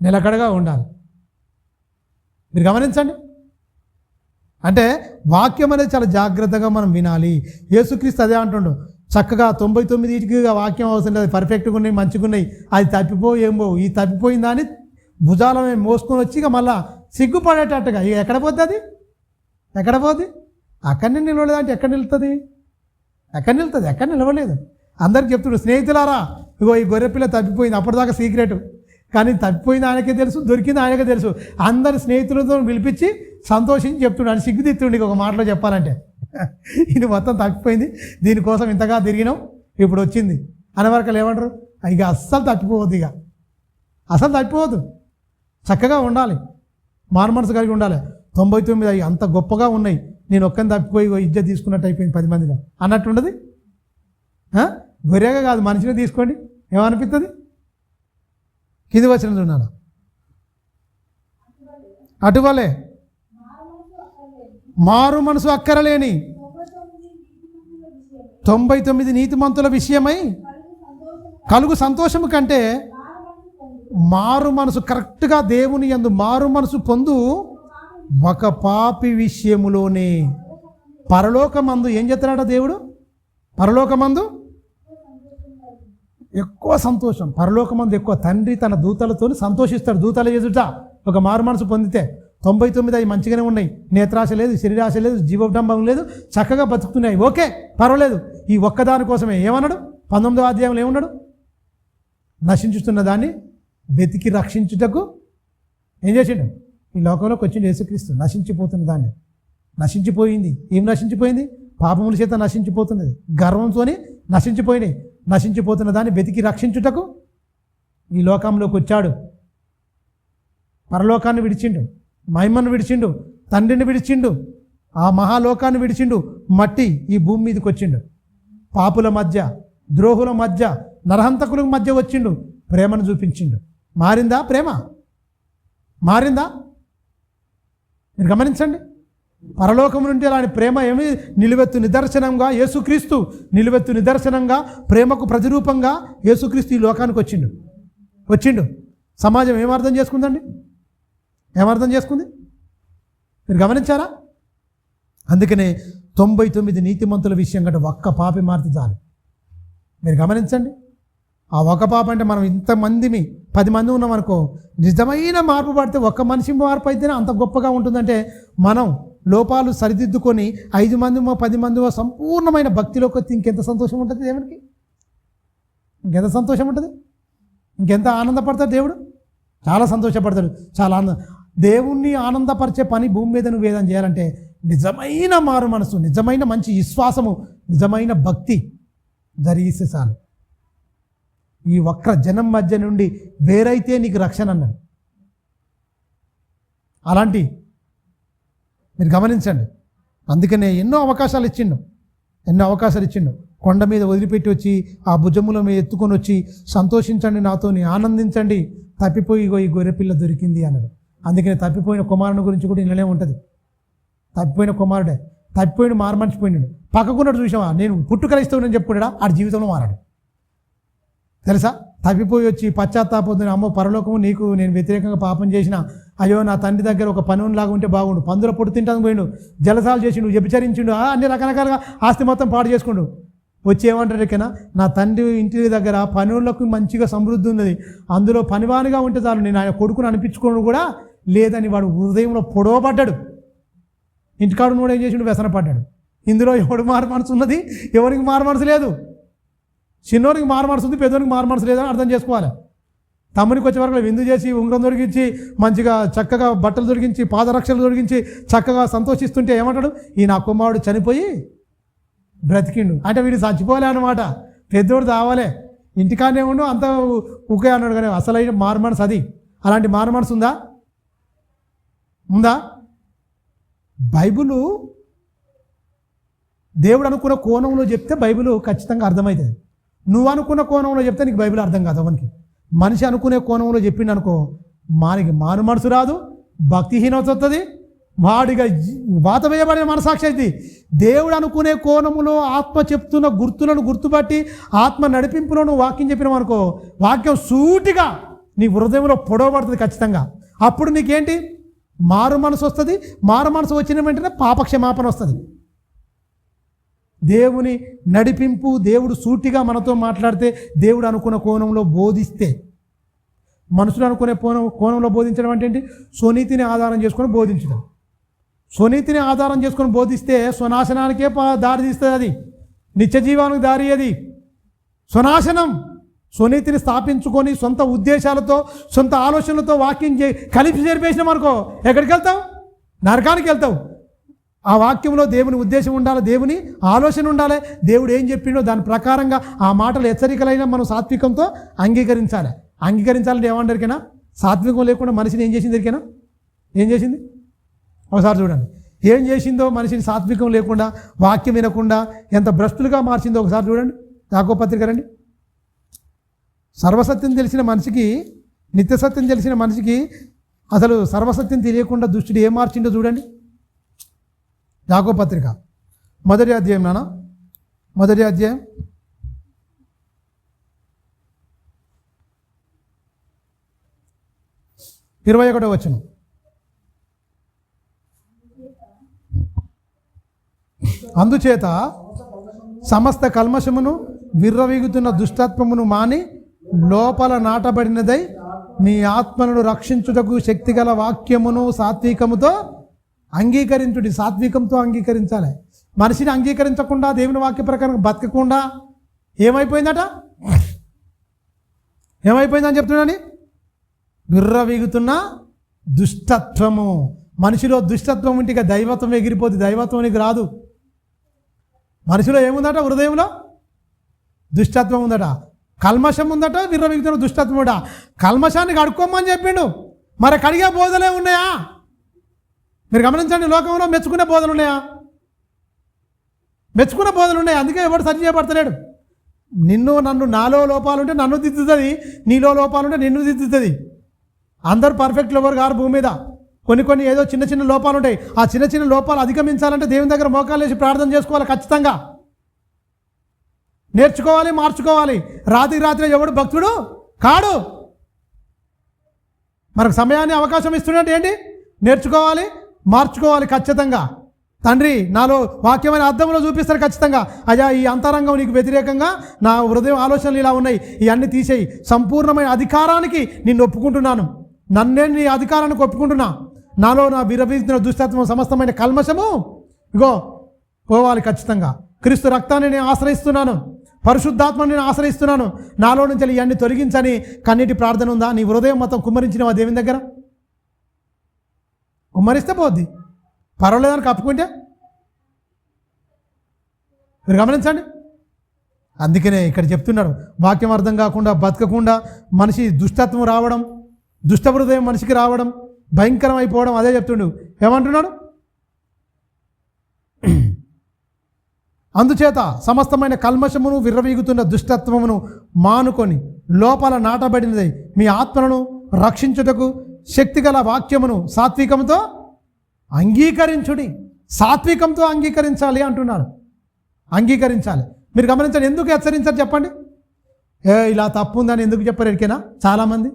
నిలకడగా ఉండాలి. మీరు గమనించండి. అంటే వాక్యం అనేది చాలా జాగ్రత్తగా మనం వినాలి. యేసుక్రీస్తు అదే అంటుండు, చక్కగా 99 వాక్యం అవసరం లేదు, పర్ఫెక్ట్గా ఉన్నాయి, మంచిగా ఉన్నాయి, అది తప్పిపోవు ఏం పోవు. ఈ తప్పిపోయిన దాన్ని భుజాలను మోసుకొని వచ్చి ఇక మళ్ళా సిగ్గుపడేటట్టుగా ఇక ఎక్కడ పోద్ది అది? ఎక్కడ పోద్ది? అక్కడనే నిలవలేదు అంటే ఎక్కడ నిలుతుంది? ఎక్కడ నిలవలేదు. అందరికి చెప్తున్నాడు, స్నేహితులారా ఇగో ఈ గొర్రెపిల్ల తప్పిపోయింది. అప్పటిదాకా సీక్రెట్, కానీ తప్పిపోయింది ఆయనకే తెలుసు, దొరికింది ఆయనకే తెలుసు. అందరి స్నేహితులతో పిలిపించి సంతోషించి చెప్తున్నాడు. సిగ్గుదిత్తుండి ఒక మాటలో చెప్పాలంటే, ఇది మొత్తం తప్పిపోయింది, దీనికోసం ఇంతగా తిరిగినాం, ఇప్పుడు వచ్చింది అనేవరకు ఏమంటారు? ఇక అస్సలు తప్పిపోవద్దు, ఇక అసలు తప్పిపోవద్దు. చక్కగా ఉండాలి, మారు మనసు కలిగి ఉండాలి. 99 అవి అంత గొప్పగా ఉన్నాయి, నేను ఒక్కని తప్పిపోయి ఇజ్జత్ తీసుకున్నట్టు అయిపోయింది 10 మందిలో అన్నట్టుండదు. గొర్రెగా కాదు, మనిషిని తీసుకోండి, ఏమనిపిస్తుంది? కింది వచ్చిన ఉన్నాను. అటువలే మారు మనసు అక్కరలేని 99 నీతిమంతుల విషయమై కలుగు సంతోషము కంటే మారు మనసు, కరెక్ట్గా దేవుని యందు మారు మనసు పొందు ఒక పాపి విషయములోనే పరలోకమందు ఏం చేస్తున్నాడు దేవుడు? పరలోకమందు ఎక్కువ సంతోషం, పరలోకమందు ఎక్కువ. తండ్రి తన దూతలతో సంతోషిస్తాడు. దూతల ఎదుట ఒక మారు మనసు పొందితే 99 అవి మంచిగానే ఉన్నాయి, నేత్రాశ లేదు, శరీరాశ లేదు, జీవోడంబం లేదు, చక్కగా బతుకుతున్నాయి, ఓకే పర్వాలేదు. ఈ ఒక్కదాని కోసమే ఏమన్నాడు? 19వ అధ్యాయంలో ఏమన్నాడు? నశించుతున్న దాన్ని వెతికి రక్షించుటకు ఏం చేసిండు? ఈ లోకంలోకి వచ్చిండు యేసుక్రీస్తు. నశించిపోతున్న దాన్ని, నశించిపోయింది. ఏం నశించిపోయింది? పాపముల చేత నశించిపోతున్నది, గర్వంతో నశించిపోయినాయి. నశించిపోతున్న దాన్ని వెతికి రక్షించుటకు ఈ లోకంలోకి వచ్చాడు. పరలోకాన్ని విడిచిండు, మహిమను విడిచిండు, తండ్రిని విడిచిండు, ఆ మహాలోకాన్ని విడిచిండు, మట్టి ఈ భూమి మీదకి వచ్చిండు. పాపుల మధ్య, ద్రోహుల మధ్య, నరహంతకుల మధ్య వచ్చిండు, ప్రేమను చూపించిండు. మారిందా ప్రేమ? మారిందా? మీరు గమనించండి. పరలోకం నుండి అలాంటి ప్రేమ ఏమి నిలువెత్తు నిదర్శనంగా యేసుక్రీస్తు, నిలువెత్తు నిదర్శనంగా ప్రేమకు ప్రతిరూపంగా యేసుక్రీస్తు ఈ లోకానికి వచ్చిండు. సమాజం ఏమర్థం చేసుకుందండి? ఏమర్థం చేసుకుంది? మీరు గమనించారా? అందుకనే 99 నీతిమంతుల విషయం కంటే ఒక్క పాపి మారితే చాలు. మీరు గమనించండి. ఆ ఒక పాప అంటే మనం ఇంతమందిని 10 మంది ఉన్నాం అనుకో, నిజమైన మార్పు పడితే ఒక్క మనిషి మార్పు అయితేనే అంత గొప్పగా ఉంటుందంటే, మనం లోపాలు సరిదిద్దుకొని 5 మందిమో 10 మందిమో సంపూర్ణమైన భక్తిలోకి వచ్చి ఇంకెంత సంతోషం ఉంటుంది దేవునికి? ఇంకెంత సంతోషం ఉంటుంది? ఇంకెంత ఆనందపడతాడు దేవుడు? చాలా సంతోషపడతాడు, చాలా దేవుణ్ణి ఆనందపరిచే పని భూమి మీద నువ్వు ఏదైనా చేయాలంటే నిజమైన మారు మనసు, నిజమైన మంచి విశ్వాసము, నిజమైన భక్తి జరిగిస్తే చాలు. ఈ వక్ర జనం మధ్య నుండి వేరైతే నీకు రక్షణ అన్నాడు. అలాంటి మీరు గమనించండి. అందుకనే ఎన్నో అవకాశాలు ఇచ్చిండు. కొండ మీద వదిలిపెట్టి వచ్చి ఆ భుజముల మీద ఎత్తుకొని వచ్చి సంతోషించండి, నాతోని ఆనందించండి, తప్పిపోయి ఈ గొర్రెపిల్ల దొరికింది అన్నాడు. అందుకని తప్పిపోయిన కుమారుని గురించి కూడా ఇళ్ళనే ఉంటుంది. తప్పిపోయిన కుమారుడే, తప్పిపోయిన మారమర్చిపోయినాడు. పక్కకున్నాడు చూసావా, నేను పుట్టుకరిస్తానని చెప్పుకున్నాడా, ఆడి జీవితంలో మారాడు. తెలుసా? తప్పిపోయి వచ్చి పశ్చాత్తాపొందిన, అమ్మో పరలోకము నీకు నేను వ్యతిరేకంగా పాపం చేసిన, అయ్యో నా తండ్రి దగ్గర ఒక పనులాగా ఉంటే బాగుండు, పందుల పొట్టు తింటాను పోయిండు, జలసాలు చేసిండు, వ్యభిచరించిండు, అన్ని రకరకాలుగా ఆస్తి మొత్తం పాడు చేసుకుండు. వచ్చి ఏమంటారు ఎక్కనా, నా తండ్రి ఇంటి దగ్గర పనులకు మంచిగా సమృద్ధి ఉన్నది, అందులో పనివానిగా ఉంటే చాలు, నేను ఆయన కొడుకుని అనిపించుకోవడం కూడా లేదని వాడు హృదయంలో పొడవబడ్డాడు. ఇంటికాడు కూడా ఏం చేసిండు? వ్యసన పడ్డాడు. ఇందులో ఎవడు మారు మనసు ఉన్నది, ఎవరికి మారు మనసు లేదు. చిన్నోనికి మారు మనసు ఉంది, పెద్దోనికి మారు మనసు లేదని అర్థం చేసుకోవాలి. తమ్మునికి వచ్చే వరకు విందు చేసి, ఉంగరం దొరికించి, మంచిగా చక్కగా బట్టలు దొరికించి, పాదరక్షలు దొరికించి చక్కగా సంతోషిస్తుంటే ఏమంటాడు? ఈ నా కుమారుడు చనిపోయి బ్రతికిండు అంటే వీడు చచ్చిపోలే అన్నమాట. పెద్దోడు తావాలే, ఇంటికానే ఉండు అంత ఊకే అన్నాడు. కానీ అసలైన మారు మనసు అది. అలాంటి మారు మనసు ఉందా? బైబిలు దేవుడు అనుకున్న కోణంలో చెప్తే బైబిల్ ఖచ్చితంగా అర్థమవుతుంది. నువ్వు అనుకున్న కోణంలో చెప్తే నీకు బైబిల్ అర్థం కాదు. అవనికి మనిషి అనుకునే కోణంలో చెప్పిండు అనుకో, మానికి మారు మనసు రాదు, భక్తిహీనత వస్తుంది, వాడిగా వాత వేయబడిన మనసాక్షి అయితే. దేవుడు అనుకునే కోణములో ఆత్మ చెప్తున్న గుర్తులను గుర్తుపట్టి ఆత్మ నడిపింపులో నువ్వు వాక్యం చెప్పినావు అనుకో, వాక్యం సూటిగా నీ హృదయంలో పొడవబడుతుంది ఖచ్చితంగా. అప్పుడు నీకేంటి? మారు మనసు వస్తుంది. మారు మనసు వచ్చిన వెంటనే పాపక్షమాపణ వస్తుంది. దేవుని నడిపింపు, దేవుడు సూటిగా మనతో మాట్లాడితే, దేవుడు అనుకున్న కోణంలో బోధిస్తే, మనుషులు అనుకునే కోణంలో బోధించడం అంటే ఏంటి? స్వనీతిని ఆధారం చేసుకొని బోధించడం. స్వనీతిని ఆధారం చేసుకొని బోధిస్తే స్వనాశనానికే దారి తీస్తుంది, అది నిత్య జీవానికి దారి. అది స్వనాశనం. స్వనీతిని స్థాపించుకొని సొంత ఉద్దేశాలతో సొంత ఆలోచనలతో వాక్యం కలిపి చేరిపేసినాం అనుకో, ఎక్కడికి వెళ్తావు? నరకానికి వెళ్తావు. ఆ వాక్యంలో దేవుని ఉద్దేశం ఉండాలి, దేవుని ఆలోచన ఉండాలి. దేవుడు ఏం చెప్పిండో దాని ప్రకారంగా ఆ మాటలు హెచ్చరికలైనా మనం సాత్వికంతో అంగీకరించాలి. అంగీకరించాలంటే ఏమంటారికైనా సాత్వికం లేకుండా మనిషిని ఏం చేసింది ఎరికైనా? ఏం చేసింది? ఒకసారి చూడండి ఏం చేసిందో. మనిషిని సాత్వికం లేకుండా, వాక్యం వినకుండా ఎంత భ్రష్టులుగా మార్చిందో ఒకసారి చూడండి. యాకోబు పత్రిక రండి. సర్వసత్యం తెలిసిన మనిషికి, నిత్యసత్యం తెలిసిన మనిషికి అసలు సర్వసత్యం తెలియకుండా దుష్టుడు ఏం మార్చిండో చూడండి. యాకోబు పత్రిక 1వ అధ్యాయం, నాన్న 1వ అధ్యాయం 21వ వచనం. అందుచేత సమస్త కల్మషమును విర్రవీగుతున్న దుష్టత్వమును మాని లోపల నాటబడినదై మీ ఆత్మలను రక్షించుటకు శక్తిగల వాక్యమును సాత్వికముతో అంగీకరించుడి. సాత్వికంతో అంగీకరించాలి. మనిషిని అంగీకరించకుండా, దేవుని వాక్య ప్రకారం బతకకుండా ఏమైపోయిందట? ఏమైపోయిందని చెప్తున్నాను. విర్రవీగుతున్న దుష్టత్వము. మనిషిలో దుష్టత్వం ఉంటే ఇక దైవత్వం ఎగిరిపోతుంది. దైవత్వం నీకు రాదు. మనిషిలో ఏముందట? హృదయంలో దుష్టత్వం ఉందట, కల్మషం ఉందట, విర్రవీగుతున్న దుష్టత్వముడా. కల్మషాన్ని కడుక్కోమని చెప్పిండు. మరి కడిగే బోధలే ఉన్నాయా? మీరు గమనించండి, లోకంలో మెచ్చుకునే బోధలు ఉన్నాయా? మెచ్చుకునే బోధలు ఉన్నాయి. అందుకే ఎవడు సరి చేయబడతలేడు. నిన్ను నన్ను, నాలో లోపాలుంటే నన్ను దిద్దుతుంది, నీలో లోపాలుంటే నిన్ను దిద్దుతుంది. అందరూ పర్ఫెక్ట్ ఎవరు గారు భూమి మీద. కొన్ని ఏదో చిన్న చిన్న లోపాలు ఉంటాయి. ఆ చిన్న చిన్న లోపాలు అధిగమించాలంటే దేవుని దగ్గర మోకాలు వేసి ప్రార్థన చేసుకోవాలి. ఖచ్చితంగా నేర్చుకోవాలి, మార్చుకోవాలి. రాత్రి ఎవడు భక్తుడు కాడు. మనకు సమయాన్ని అవకాశం ఇస్తున్నట్టు ఏంటి? నేర్చుకోవాలి, మార్చుకోవాలి. ఖచ్చితంగా తండ్రి నాలో వాక్యమైన అర్థంలో చూపిస్తారు. ఖచ్చితంగా అయ్యా, ఈ అంతరంగం నీకు వ్యతిరేకంగా నా హృదయం ఆలోచనలు ఇలా ఉన్నాయి, ఇవన్నీ తీసేయి. సంపూర్ణమైన అధికారానికి నిన్ను ఒప్పుకుంటున్నాను. నన్నే నీ అధికారానికి ఒప్పుకుంటున్నా. నాలో నా విరవీస్తున్న దుష్టత్వం, సమస్తమైన కల్మషము ఇగో పోవాలి. ఖచ్చితంగా క్రీస్తు రక్తాన్ని నేను ఆశ్రయిస్తున్నాను, పరిశుద్ధాత్మని నేను ఆశ్రయిస్తున్నాను. నాలో నుంచి ఇవన్నీ తొలగించని కన్నీటి ప్రార్థన ఉందా? నీ హృదయం మొత్తం కుమ్మరించినవా దేవుని దగ్గర? కుమ్మరిస్తే పోద్ది, పర్వాలేదని కప్పుకుంటే. మీరు గమనించండి. అందుకనే ఇక్కడ చెప్తున్నాడు, వాక్యం అర్థం కాకుండా బతకకుండా మనిషి దుష్టత్వం రావడం, దుష్ట హృదయం మనిషికి రావడం, భయంకరం అయిపోవడం. అదే చెప్తుండు. ఏమంటున్నాడు? అందుచేత సమస్తమైన కల్మషమును విర్రవీగుతున్న దుష్టత్వమును మానుకొని లోపల నాటబడినది మీ ఆత్మలను రక్షించుటకు శక్తిగల వాక్యమును సాత్వికంతో అంగీకరించుడి. సాత్వికంతో అంగీకరించాలి అంటున్నాడు. అంగీకరించాలి. మీరు గమనించండి, ఎందుకు హెచ్చరించారు చెప్పండి? ఇలా తప్పు ఉందని ఎందుకు చెప్పారు? ఎరికేనా చాలామంది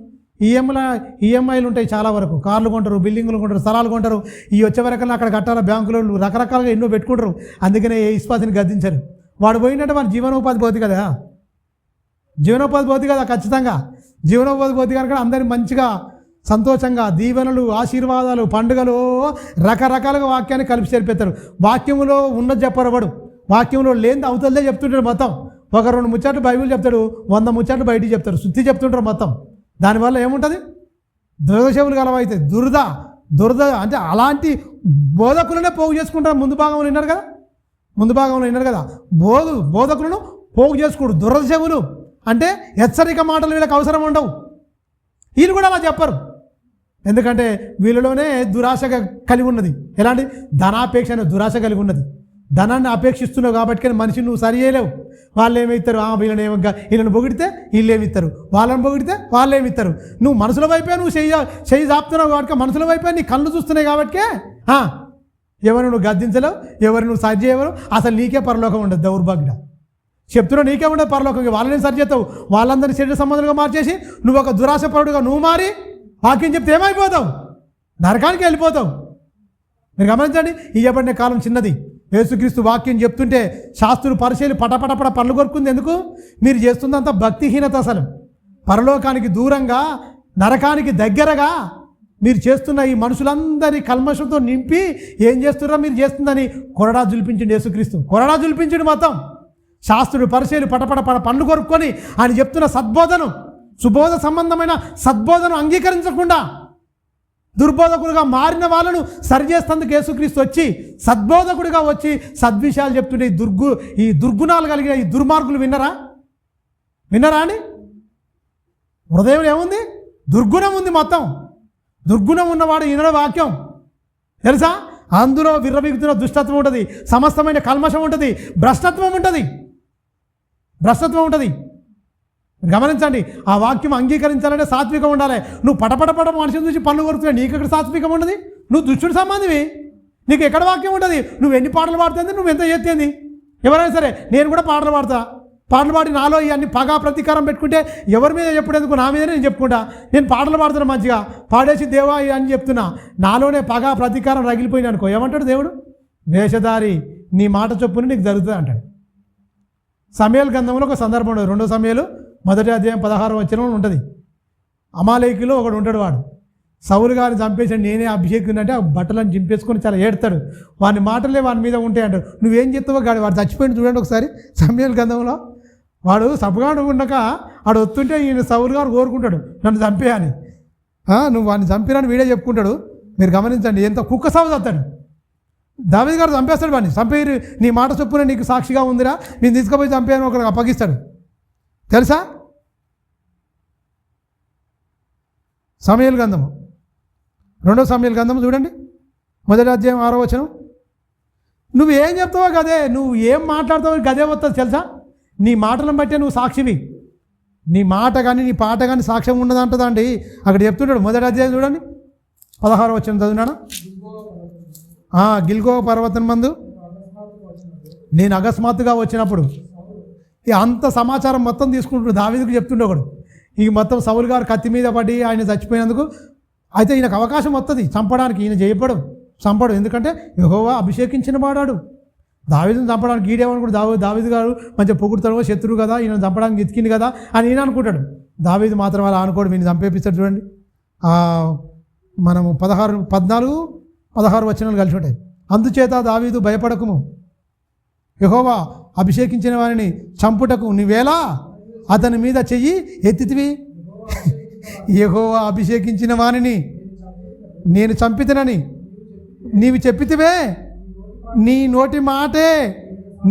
ఈఎంఐలు ఉంటాయి. చాలా వరకు కార్లు కొంటారు, బిల్డింగులు కొంటారు, స్థలాలు కొంటారు. ఈ వచ్చే వరకల్లా అక్కడ కట్టాల, బ్యాంకులో రకరకాలుగా ఎన్నో పెట్టుకుంటారు. అందుకనే ఏ ఇస్పాతిని గద్దించారు. వాడు పోయినట్టు వాడి జీవనోపాధి పోతుంది కదా. జీవనోపాధి పోతుంది కదా. ఖచ్చితంగా జీవనోపాధి పోతుంది కనుక అందరినీ మంచిగా సంతోషంగా దీవెనలు, ఆశీర్వాదాలు, పండుగలు రకరకాలుగా వాక్యాన్ని కలిపి చేరిపెత్తారు. వాక్యంలో ఉన్నది చెప్పరు. వాడు వాక్యంలో లేని అవతలదే చెప్తుంటాడు మొత్తం. ఒక 2 ముచ్చట్లు బైబిల్ చెప్తాడు, 100 ముచ్చట్లు బయటికి చెప్తారు, శుద్ధి చెప్తుంటారు మొత్తం. దానివల్ల ఏముంటుంది? దురదశవులు కలవైతే దురద అంటే అలాంటి బోధకులనే పోగు చేసుకుంటారు. ముందు భాగంలో విన్నారు కదా. బోధకులను పోగు చేసుకోడు. దురదశవులు అంటే హెచ్చరిక మాటలు వీళ్ళకి అవసరం ఉండవు. వీళ్ళు కూడా అలా చెప్పరు. ఎందుకంటే వీళ్ళలోనే దురాశ కలిగి ఉన్నది. ఎలాంటి ధనాపేక్ష అనే దురాశ కలిగి ఉన్నది. ధనాన్ని అపేక్షిస్తున్నావు కాబట్టి మనిషి నువ్వు సరి చేయలేవు. వాళ్ళు ఏమిస్తారు? వీళ్ళని పొగిడితే వీళ్ళు ఏమిస్తారు, వాళ్ళని పొగిడితే వాళ్ళు ఏమిస్తారు. నువ్వు మనసుల వైపే నువ్వు చెయ్యి చాపుతున్నావు కాబట్టి, మనసుల వైపే నీ కళ్ళు చూస్తున్నాయి కాబట్టి ఎవరు నువ్వు గద్దించలేవు, ఎవరు నువ్వు సరి చేయవరు. అసలు నీకే పరలోకం ఉండదు. దౌర్భాగ్య చెప్తున్నావు, నీకే ఉండదు పరలోకం. వాళ్ళని సరి చేస్తావు, వాళ్ళందరినీ శరీర సంబంధంగా మార్చేసి నువ్వు ఒక దురాశపరుడుగా నువ్వు మారి వాక్యం చెప్తే ఏమైపోతావు? నరకానికి వెళ్ళిపోతావు. మీరు గమనించండి, ఇవ్వబడిన కాలం చిన్నది. యేసుక్రీస్తు వాక్యం చెప్తుంటే శాస్త్రులు పరిశీలి పటపటపట పళ్ళు కొరుకుంది. ఎందుకు? మీరు చేస్తుందంతా భక్తిహీనత. అసలు పరలోకానికి దూరంగా నరకానికి దగ్గరగా మీరు చేస్తున్న ఈ మనుషులందరి కల్మషంతో నింపి ఏం చేస్తున్నారో మీరు చేస్తుందని కొరడా జులిపించండి యేసుక్రీస్తు. కొరడా జులిపించండి మొత్తం. శాస్త్రుడు పరిచయులు పటపట పండ్లు కొరుక్కొని ఆయన చెప్తున్న సద్బోధను, సుబోధ సంబంధమైన సద్బోధను అంగీకరించకుండా దుర్బోధకుడుగా మారిన వాళ్ళను సరిచేస్తేందుకు యేసుక్రీస్తు వచ్చి సద్బోధకుడిగా వచ్చి సద్విషయాలు చెప్తుంటే ఈ దుర్గుణాలు కలిగిన ఈ దుర్మార్గులు విన్నరా అని? హృదయం ఏముంది? దుర్గుణం ఉంది. మొత్తం దుర్గుణం ఉన్నవాడు ఈనాడు వాక్యం తెలుసా? అందులో విర్రబిగుతున్న దుష్టత్వం ఉంటుంది, సమస్తమైన కల్మషం ఉంటుంది, భ్రష్టత్వం ఉంటుంది. గమనించండి, ఆ వాక్యం అంగీకరించాలంటే సాత్వికం ఉండాలి. నువ్వు పటపట మనిషిని చూసి పనులు కొడుతున్నావు, నీకు ఎక్కడ సాత్వికం ఉండదు? నువ్వు దుష్టుడి సంబంధివి, నీకు ఎక్కడ వాక్యం ఉంటుంది? నువ్వు ఎన్ని పాటలు పాడుతుంది, నువ్వు ఎంత చేస్తుంది? ఎవరైనా సరే, నేను కూడా పాటలు పాడి నాలో ఇవన్నీ పగా ప్రతీకారం పెట్టుకుంటే ఎవరి మీద చెప్పేందుకు నా మీదనే నేను చెప్పుకుంటా. నేను పాటలు పాడుతున్నా, మంచిగా పాడేసి దేవా అని చెప్తున్నా, నాలోనే పగా ప్రతీకారం రగిలిపోయింది అనుకో, ఏమంటాడు దేవుడు? వేషధారి, నీ మాట చొప్పున నీకు జరుగుతుంది అంటాడు. సమయలు గ్రంథంలో ఒక సందర్భం ఉండదు. 2 సమయాలు 1వ అధ్యాయం 16వ వచనంలో ఉంటుంది. అమాలేకులో ఒకడు ఉంటాడు, వాడు సౌలు గారిని చంపేసాడు, నేనే అభిషేకుని అంటే ఆ బట్టలను చింపేసుకొని చాలా ఏడతాడు. వాని మాటలే వాని మీద ఉంటాయి అంటాడు. నువ్వేం చెప్తావో గాడి వాడు చచ్చిపోయింది చూడండి ఒకసారి సమయలు గ్రంథంలో. వాడు సభగాడు ఉండక వాడు వస్తుంటే ఈయన సౌలు గారు కోరుకుంటాడు నన్ను చంపేయని. నువ్వు వాడిని చంపినని వీడే చెప్పుకుంటాడు. మీరు గమనించండి, ఎంత కుక్క సాగు చస్తాడు. దావీదు గారు చంపేస్తాడు వాడిని. చంపేరు, నీ మాట చొప్పున నీకు సాక్షిగా ఉందిరా, నేను తీసుకుపోయి చంపేయని ఒకరికి అప్పగిస్తాడు తెలుసా? సమయలు గ్రంథము 2వ సమయలు గ్రంథము చూడండి, 1వ అధ్యాయం 6వ వచనం. నువ్వు ఏం చెప్తావో గదే, నువ్వు ఏం మాట్లాడతావో గదే వస్తుంది తెలుసా? నీ మాటలను బట్టే నువ్వు సాక్షివి. నీ మాట కానీ నీ పాట కానీ సాక్ష్యం ఉండదంటదండి. అక్కడ చెప్తుంటాడు 1వ అధ్యాయం చూడండి 16వ వచనం చదివినాడు. గిల్గో పర్వతం మందు నేను అకస్మాత్తుగా వచ్చినప్పుడు అంత సమాచారం మొత్తం తీసుకుంటున్నాడు. దావీదుకు చెప్తుండే ఒకడు, ఈ మొత్తం సౌలు గారు కత్తి మీద పడి ఆయన చచ్చిపోయినందుకు అయితే ఈయనకు అవకాశం వస్తుంది చంపడానికి. ఈయన చంపడు, ఎందుకంటే యెహోవా అభిషేకించిన వాడాడు. దావీదుని చంపడానికి ఈడేమనుకుంటాడు, దావీదు గారు మంచిగా పొగుడుతాడు, శత్రువు కదా, ఈయన చంపడానికి ఎతికింది కదా అని ఈయన అనుకుంటాడు. దావీదు మాత్రం అలా అనుకోడు, వీడిని చంపేపిస్తాడు. చూడండి, మనము 14-16 వచనాలు కలిసి ఉంటాయి. అందుచేత దావీదు భయపడకుము, యెహోవా అభిషేకించిన వారిని చంపుటకు నీవేలా అతని మీద చెయ్యి ఎత్తితివి. యెహోవా అభిషేకించిన వారిని నేను చంపితనని నీవు చెప్పితివే, నీ నోటి మాటే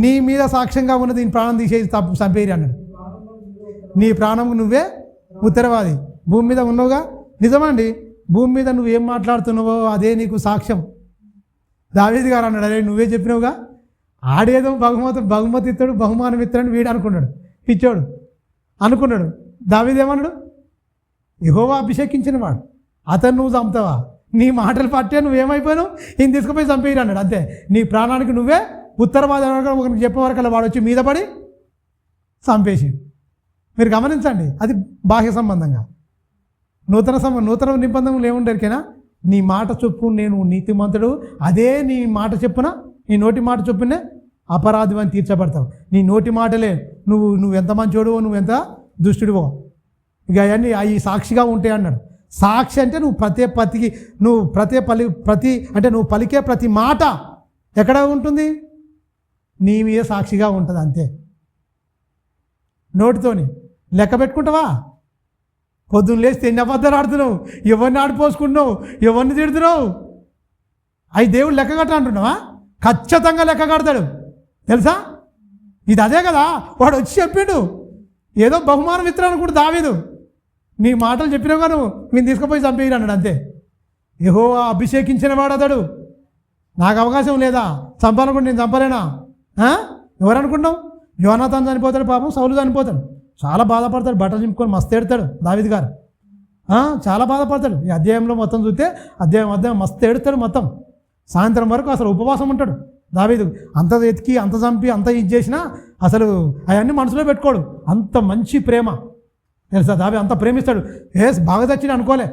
నీ మీద సాక్ష్యంగా ఉన్నది, నీ ప్రాణం తీసేసి చంపేరి అన్నాడు. నీ ప్రాణం నువ్వే ఉత్తరవాది. భూమి మీద ఉన్నావుగా, నిజమండి, భూమి మీద నువ్వేం మాట్లాడుతున్నావో అదే నీకు సాక్ష్యం. దావీదు గారు అన్నాడు, అదే నువ్వే చెప్పినావుగా. ఆడేదో బహుమతి ఇస్తాడు, బహుమానం ఇస్తాడని వీడు అనుకున్నాడు, పిచ్చోడు అనుకున్నాడు. దావీదు ఏమన్నాడు? యెహోవా అభిషేకించిన వాడు, అతను నువ్వు చంపుతావా? నీ మాటలు పట్టే నువ్వేమైపోయావు, ఈయన తీసుకుపోయి చంపేయరు అన్నాడు. అంతే, నీ ప్రాణానికి నువ్వే ఉత్తరవాది ఒకరికి చెప్పేవరకు అలా వాడు వచ్చి మీద పడి చంపేసి. మీరు గమనించండి, అది బాహ్య సంబంధంగా. నూతన నిబంధనలు ఏముండరికైనా నీ మాట చొప్పు నేను నీతిమంతుడు, అదే నీ మాట చెప్పున, నీ నోటి మాట చొప్పునే అపరాధి అని తీర్చబడతావు. నీ నోటి మాటలే నువ్వు ఎంత మంచోడువో, నువ్వు ఎంత దుష్టుడివో, ఇక అవన్నీ అవి సాక్షిగా ఉంటాయి అన్నాడు. సాక్షి అంటే నువ్వు నువ్వు పలికే ప్రతి మాట ఎక్కడ ఉంటుంది? నీ మీద సాక్షిగా ఉంటుంది. అంతే. నోటితోని లెక్క పెట్టుకుంటావా? పొద్దున్న లేస్తే ఎన్ని అబద్ధాలు ఆడుతున్నావు, ఎవరిని ఆడిపోసుకుంటున్నావు, ఎవరిని తిడుతున్నావు, అవి దేవుడు లెక్క కట్ట అంటున్నావా? ఖచ్చితంగా లెక్క కడతాడు తెలుసా. ఇది అదే కదా, వాడు వచ్చి చెప్పిండు, ఏదో బహుమానం ఇస్తున్నాను కూడా దావీదు, నీ మాటలు చెప్పినావుగా, నువ్వు నేను తీసుకుపోయి చంపేయరు అన్నాడు. అంతే. యెహోవా అభిషేకించిన వాడు అతడు, నాకు అవకాశం లేదా చంపాలనుకుంటే నేను చంపలేనా? ఎవరు అనుకుంటావు? యోనాతాన్ చనిపోతాడు, పాపం సౌలు చనిపోతాడు, చాలా బాధపడతాడు, బట్టలు చింపుకొని మస్తు ఏడుతాడు దావీదు గారు. చాలా బాధపడతాడు. ఈ అధ్యాయంలో మొత్తం చూస్తే అధ్యాయం మస్తు ఏడుతాడు. మొత్తం సాయంత్రం వరకు అసలు ఉపవాసం ఉంటాడు దావీదు. అంత ఎతికి, అంత చంపి, అంత ఇది చేసినా అసలు అవన్నీ మనసులో పెట్టుకోడు. అంత మంచి ప్రేమ తెలుసా, దావీ అంత ప్రేమిస్తాడు. బాగా తెచ్చింది అనుకోలే,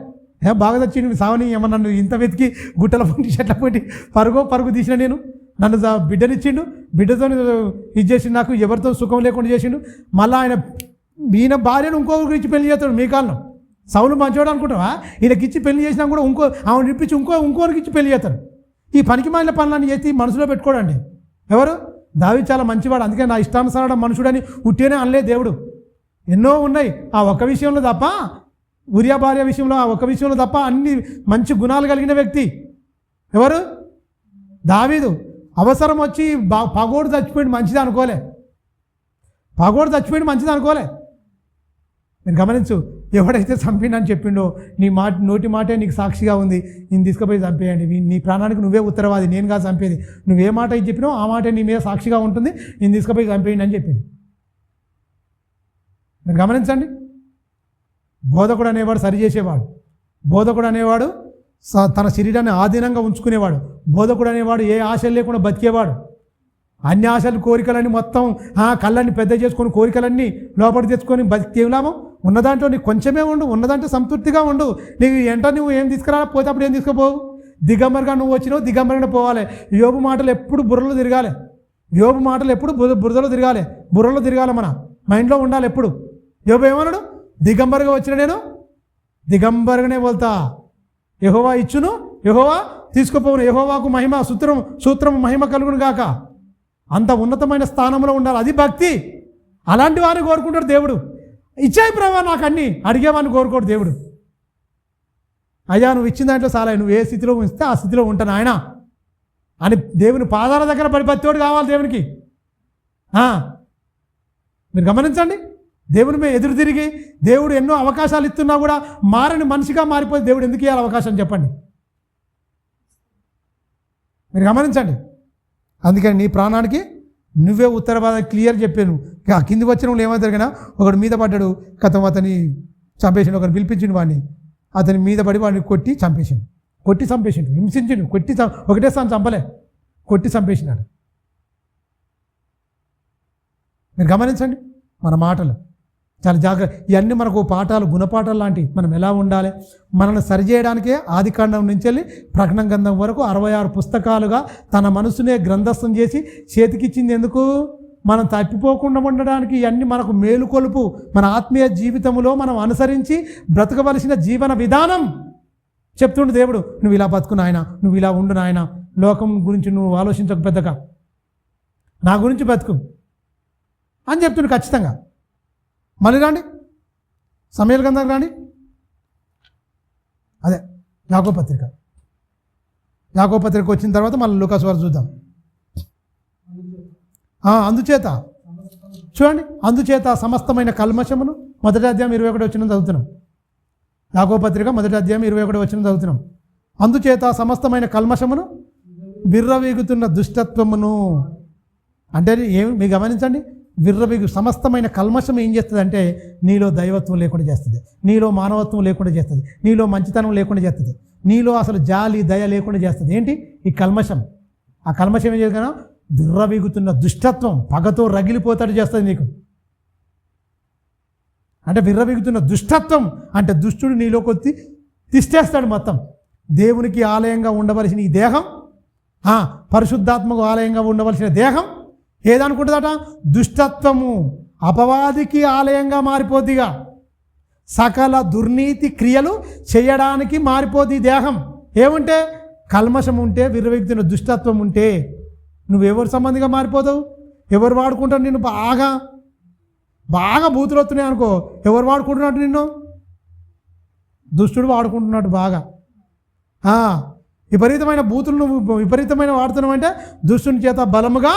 బాగా తెచ్చింది సావని ఏమన్నా నన్ను ఇంత వెతికి గుట్టల పొంటి చెట్ల పొంటి పరుగు తీసిన, నేను నన్ను బిడ్డనిచ్చిండు, బిడ్డతో ఇది చేసిండు, నాకు ఎవరితో సుఖం లేకుండా చేసిండు. మళ్ళీ ఈయన భార్యను ఇంకొకరికి ఇచ్చి పెళ్లి చేస్తాడు మీ కాలం. సౌలు మంచోడు అనుకుంటావా? వీళ్ళకి ఇచ్చి పెళ్లి చేసినా కూడా ఆమెను ఇప్పించి ఇంకోరికి ఇచ్చి పెళ్లి చేస్తారు. ఈ పనికి మాలిన పనులన్నీ చేసి మనసులో పెట్టుకోడండి. ఎవరు? దావీదు చాలా మంచివాడు, అందుకే నా ఇష్టానుసారం మనుషుడని ఉట్టేనే అనలే దేవుడు. ఎన్నో ఉన్నాయి ఆ ఒక్క విషయంలో తప్ప, ఉరియా భార్య విషయంలో ఆ ఒక్క విషయంలో తప్ప అన్ని మంచి గుణాలు కలిగిన వ్యక్తి. ఎవరు? దావీదు. అవసరం వచ్చి పగోడు చచ్చిపోయింది మంచిది అనుకోలే. నేను గమనించు, ఎవడైతే చంపిండని చెప్పిండో నీ నోటి మాటే నీకు సాక్షిగా ఉంది, నేను తీసుకుపోయి చంపేయండి, నీ ప్రాణానికి నువ్వే ఉత్తరవాది, నేను కాదు చంపేది, నువ్వే మాట ఇది చెప్పినావు ఆ మాటే నీ మీద సాక్షిగా ఉంటుంది, నేను తీసుకుపోయి చంపేయండి అని చెప్పింది. మీరు గమనించండి, బోధకుడు అనేవాడు సరిచేసేవాడు, బోధకుడు అనేవాడు తన శరీరాన్ని ఆధీనంగా ఉంచుకునేవాడు, బోధకుడు అనేవాడు ఏ ఆశలు లేకుండా బతికేవాడు. అన్ని ఆశలు కోరికలన్నీ మొత్తం కళ్ళన్ని పెద్ద చేసుకొని కోరికలన్నీ లోపలి తెచ్చుకొని బతికే లాభం. ఉన్నదాంట్లో నీకు కొంచెమే ఉండు, ఉన్నదాంట్లో సంతృప్తిగా ఉండు. నీకు నువ్వు ఏం తీసుకురా పోతే అప్పుడు ఏం తీసుకుపోవు. దిగంబరిగా నువ్వు వచ్చినావు, దిగంబరిగా పోవాలి. యోబు మాటలు ఎప్పుడు బుర్రలో తిరగాలి, బుర్రలో తిరగాలి, మన మైండ్లో ఉండాలి ఎప్పుడు. యోబు ఏమన్నాడు? దిగంబరిగా వచ్చిన నేను దిగంబరిగానే వెళ్తా, యెహోవా ఇచ్చును యెహోవా తీసుకుపోవును, యెహోవాకు మహిమ సూత్రము మహిమ కలుగును గాక. అంత ఉన్నతమైన స్థానంలో ఉండాలి, అది భక్తి. అలాంటి వారిని కోరుకుంటాడు దేవుడు. ఇచ్చాయి ప్రభా నాకు అన్నీ అడిగేవాడిని కోరుకోడు దేవుడు. అయ్యా నువ్వు ఇచ్చిన దాంట్లో చాలా, నువ్వు ఏ స్థితిలో ఉంచితే ఆ స్థితిలో ఉంటాను ఆయన అని దేవుని పాదాల దగ్గర పడి భక్తితోడు కావాలి దేవునికి. మీరు గమనించండి, దేవుని మీద ఎదురు తిరిగి దేవుడు ఎన్నో అవకాశాలు ఇస్తున్నా కూడా మారని మనిషిగా మారిపోయి దేవుడు ఎందుకు ఇవ్వాలి అవకాశం చెప్పండి? మీరు గమనించండి. అందుకని నీ ప్రాణానికి నువ్వే ఉత్తరవాదం క్లియర్ చెప్పాను. కిందికి వచ్చిన వాళ్ళు ఏమో జరిగినా ఒకడు మీద పడ్డాడు, కథం అతని చంపేసిండు, ఒకరిని పిలిపించిండు, వాడిని అతని మీద పడి వాడిని కొట్టి చంపేసిండు, హింసించిండు, ఒకటేసారి చంపలే, కొట్టి చంపేసినాడు. మీరు గమనించండి, మన మాటలు చాలా జాగ్రత్త. ఇవన్నీ మనకు పాఠాలు, గుణపాఠాలు లాంటివి. మనం ఎలా ఉండాలి, మనల్ని సరిచేయడానికే ఆదికాండం నుంచి వెళ్ళి ప్రకటన గ్రంథం వరకు 66 పుస్తకాలుగా తన మనసునే గ్రంథస్థం చేసి చేతికిచ్చింది ఎందుకు? మనం తప్పిపోకుండా ఉండడానికి. ఇవన్నీ మనకు మేలుకొలుపు. మన ఆత్మీయ జీవితంలో మనం అనుసరించి బ్రతకవలసిన జీవన విధానం చెప్తుండు దేవుడు. నువ్వు ఇలా బతుకు నాయన, నువ్వు ఇలా ఉండు నాయన, లోకం గురించి నువ్వు ఆలోచించక పెద్దగా, నా గురించి బతుకు అని చెప్తుండు ఖచ్చితంగా. మళ్ళీ రాండి సమయలు గ్రంథం రాండి, అదే యాకోబు పత్రిక వచ్చిన తర్వాత మళ్ళీ లూకాసు వార్త చూద్దాం. అందుచేత చూడండి, అందుచేత సమస్తమైన కల్మషమును, మొదటి అధ్యాయం 21 వచ్చిన చదువుతున్నాం. యాకోబు పత్రిక మొదటి అధ్యాయం 21 వచ్చిన చదువుతున్నాం. అందుచేత సమస్తమైన కల్మషమును, విర్రవీగుతున్న దుష్టత్వమును, అంటే ఏమి మీరు గమనించండి, విర్రవీగు సమస్తమైన కల్మషం ఏం చేస్తుంది అంటే నీలో దైవత్వం లేకుండా చేస్తుంది, నీలో మానవత్వం లేకుండా చేస్తుంది, నీలో మంచితనం లేకుండా చేస్తుంది, నీలో అసలు జాలి దయ లేకుండా చేస్తుంది. ఏంటి ఈ కల్మషం? ఆ కల్మషం ఏం చేస్తుంది? విర్రవీగుతున్న దుష్టత్వం, పగతో రగిలిపోతాడు చేస్తుంది నీకు. అంటే విర్రవీగుతున్న దుష్టత్వం అంటే దుష్టుడు నీలో కొద్ది తిష్టేస్తాడు మొత్తం. దేవునికి ఆలయంగా ఉండవలసిన ఈ దేహం, పరిశుద్ధాత్మకు ఆలయంగా ఉండవలసిన దేహం ఏదనుకుంటుందట? దుష్టత్వము, అపవాదికి ఆలయంగా మారిపోద్దిగా. సకల దుర్నీతి క్రియలు చేయడానికి మారిపోద్ది దేహం. ఏముంటే? కల్మషం ఉంటే, విర్రవీగుతున్న దుష్టత్వం ఉంటే నువ్వెవరు సంబంధిగా మారిపోతావు? ఎవరు వాడుకుంటారు నిన్ను? బాగా బూతులు వస్తున్నాయి అనుకో, ఎవరు వాడుకుంటున్నట్టు నిన్ను? దుష్టుడు వాడుకుంటున్నట్టు బాగా. విపరీతమైన బూతులు నువ్వు విపరీతమైన వాడుతున్నావు అంటే దుష్టుని చేత బలముగా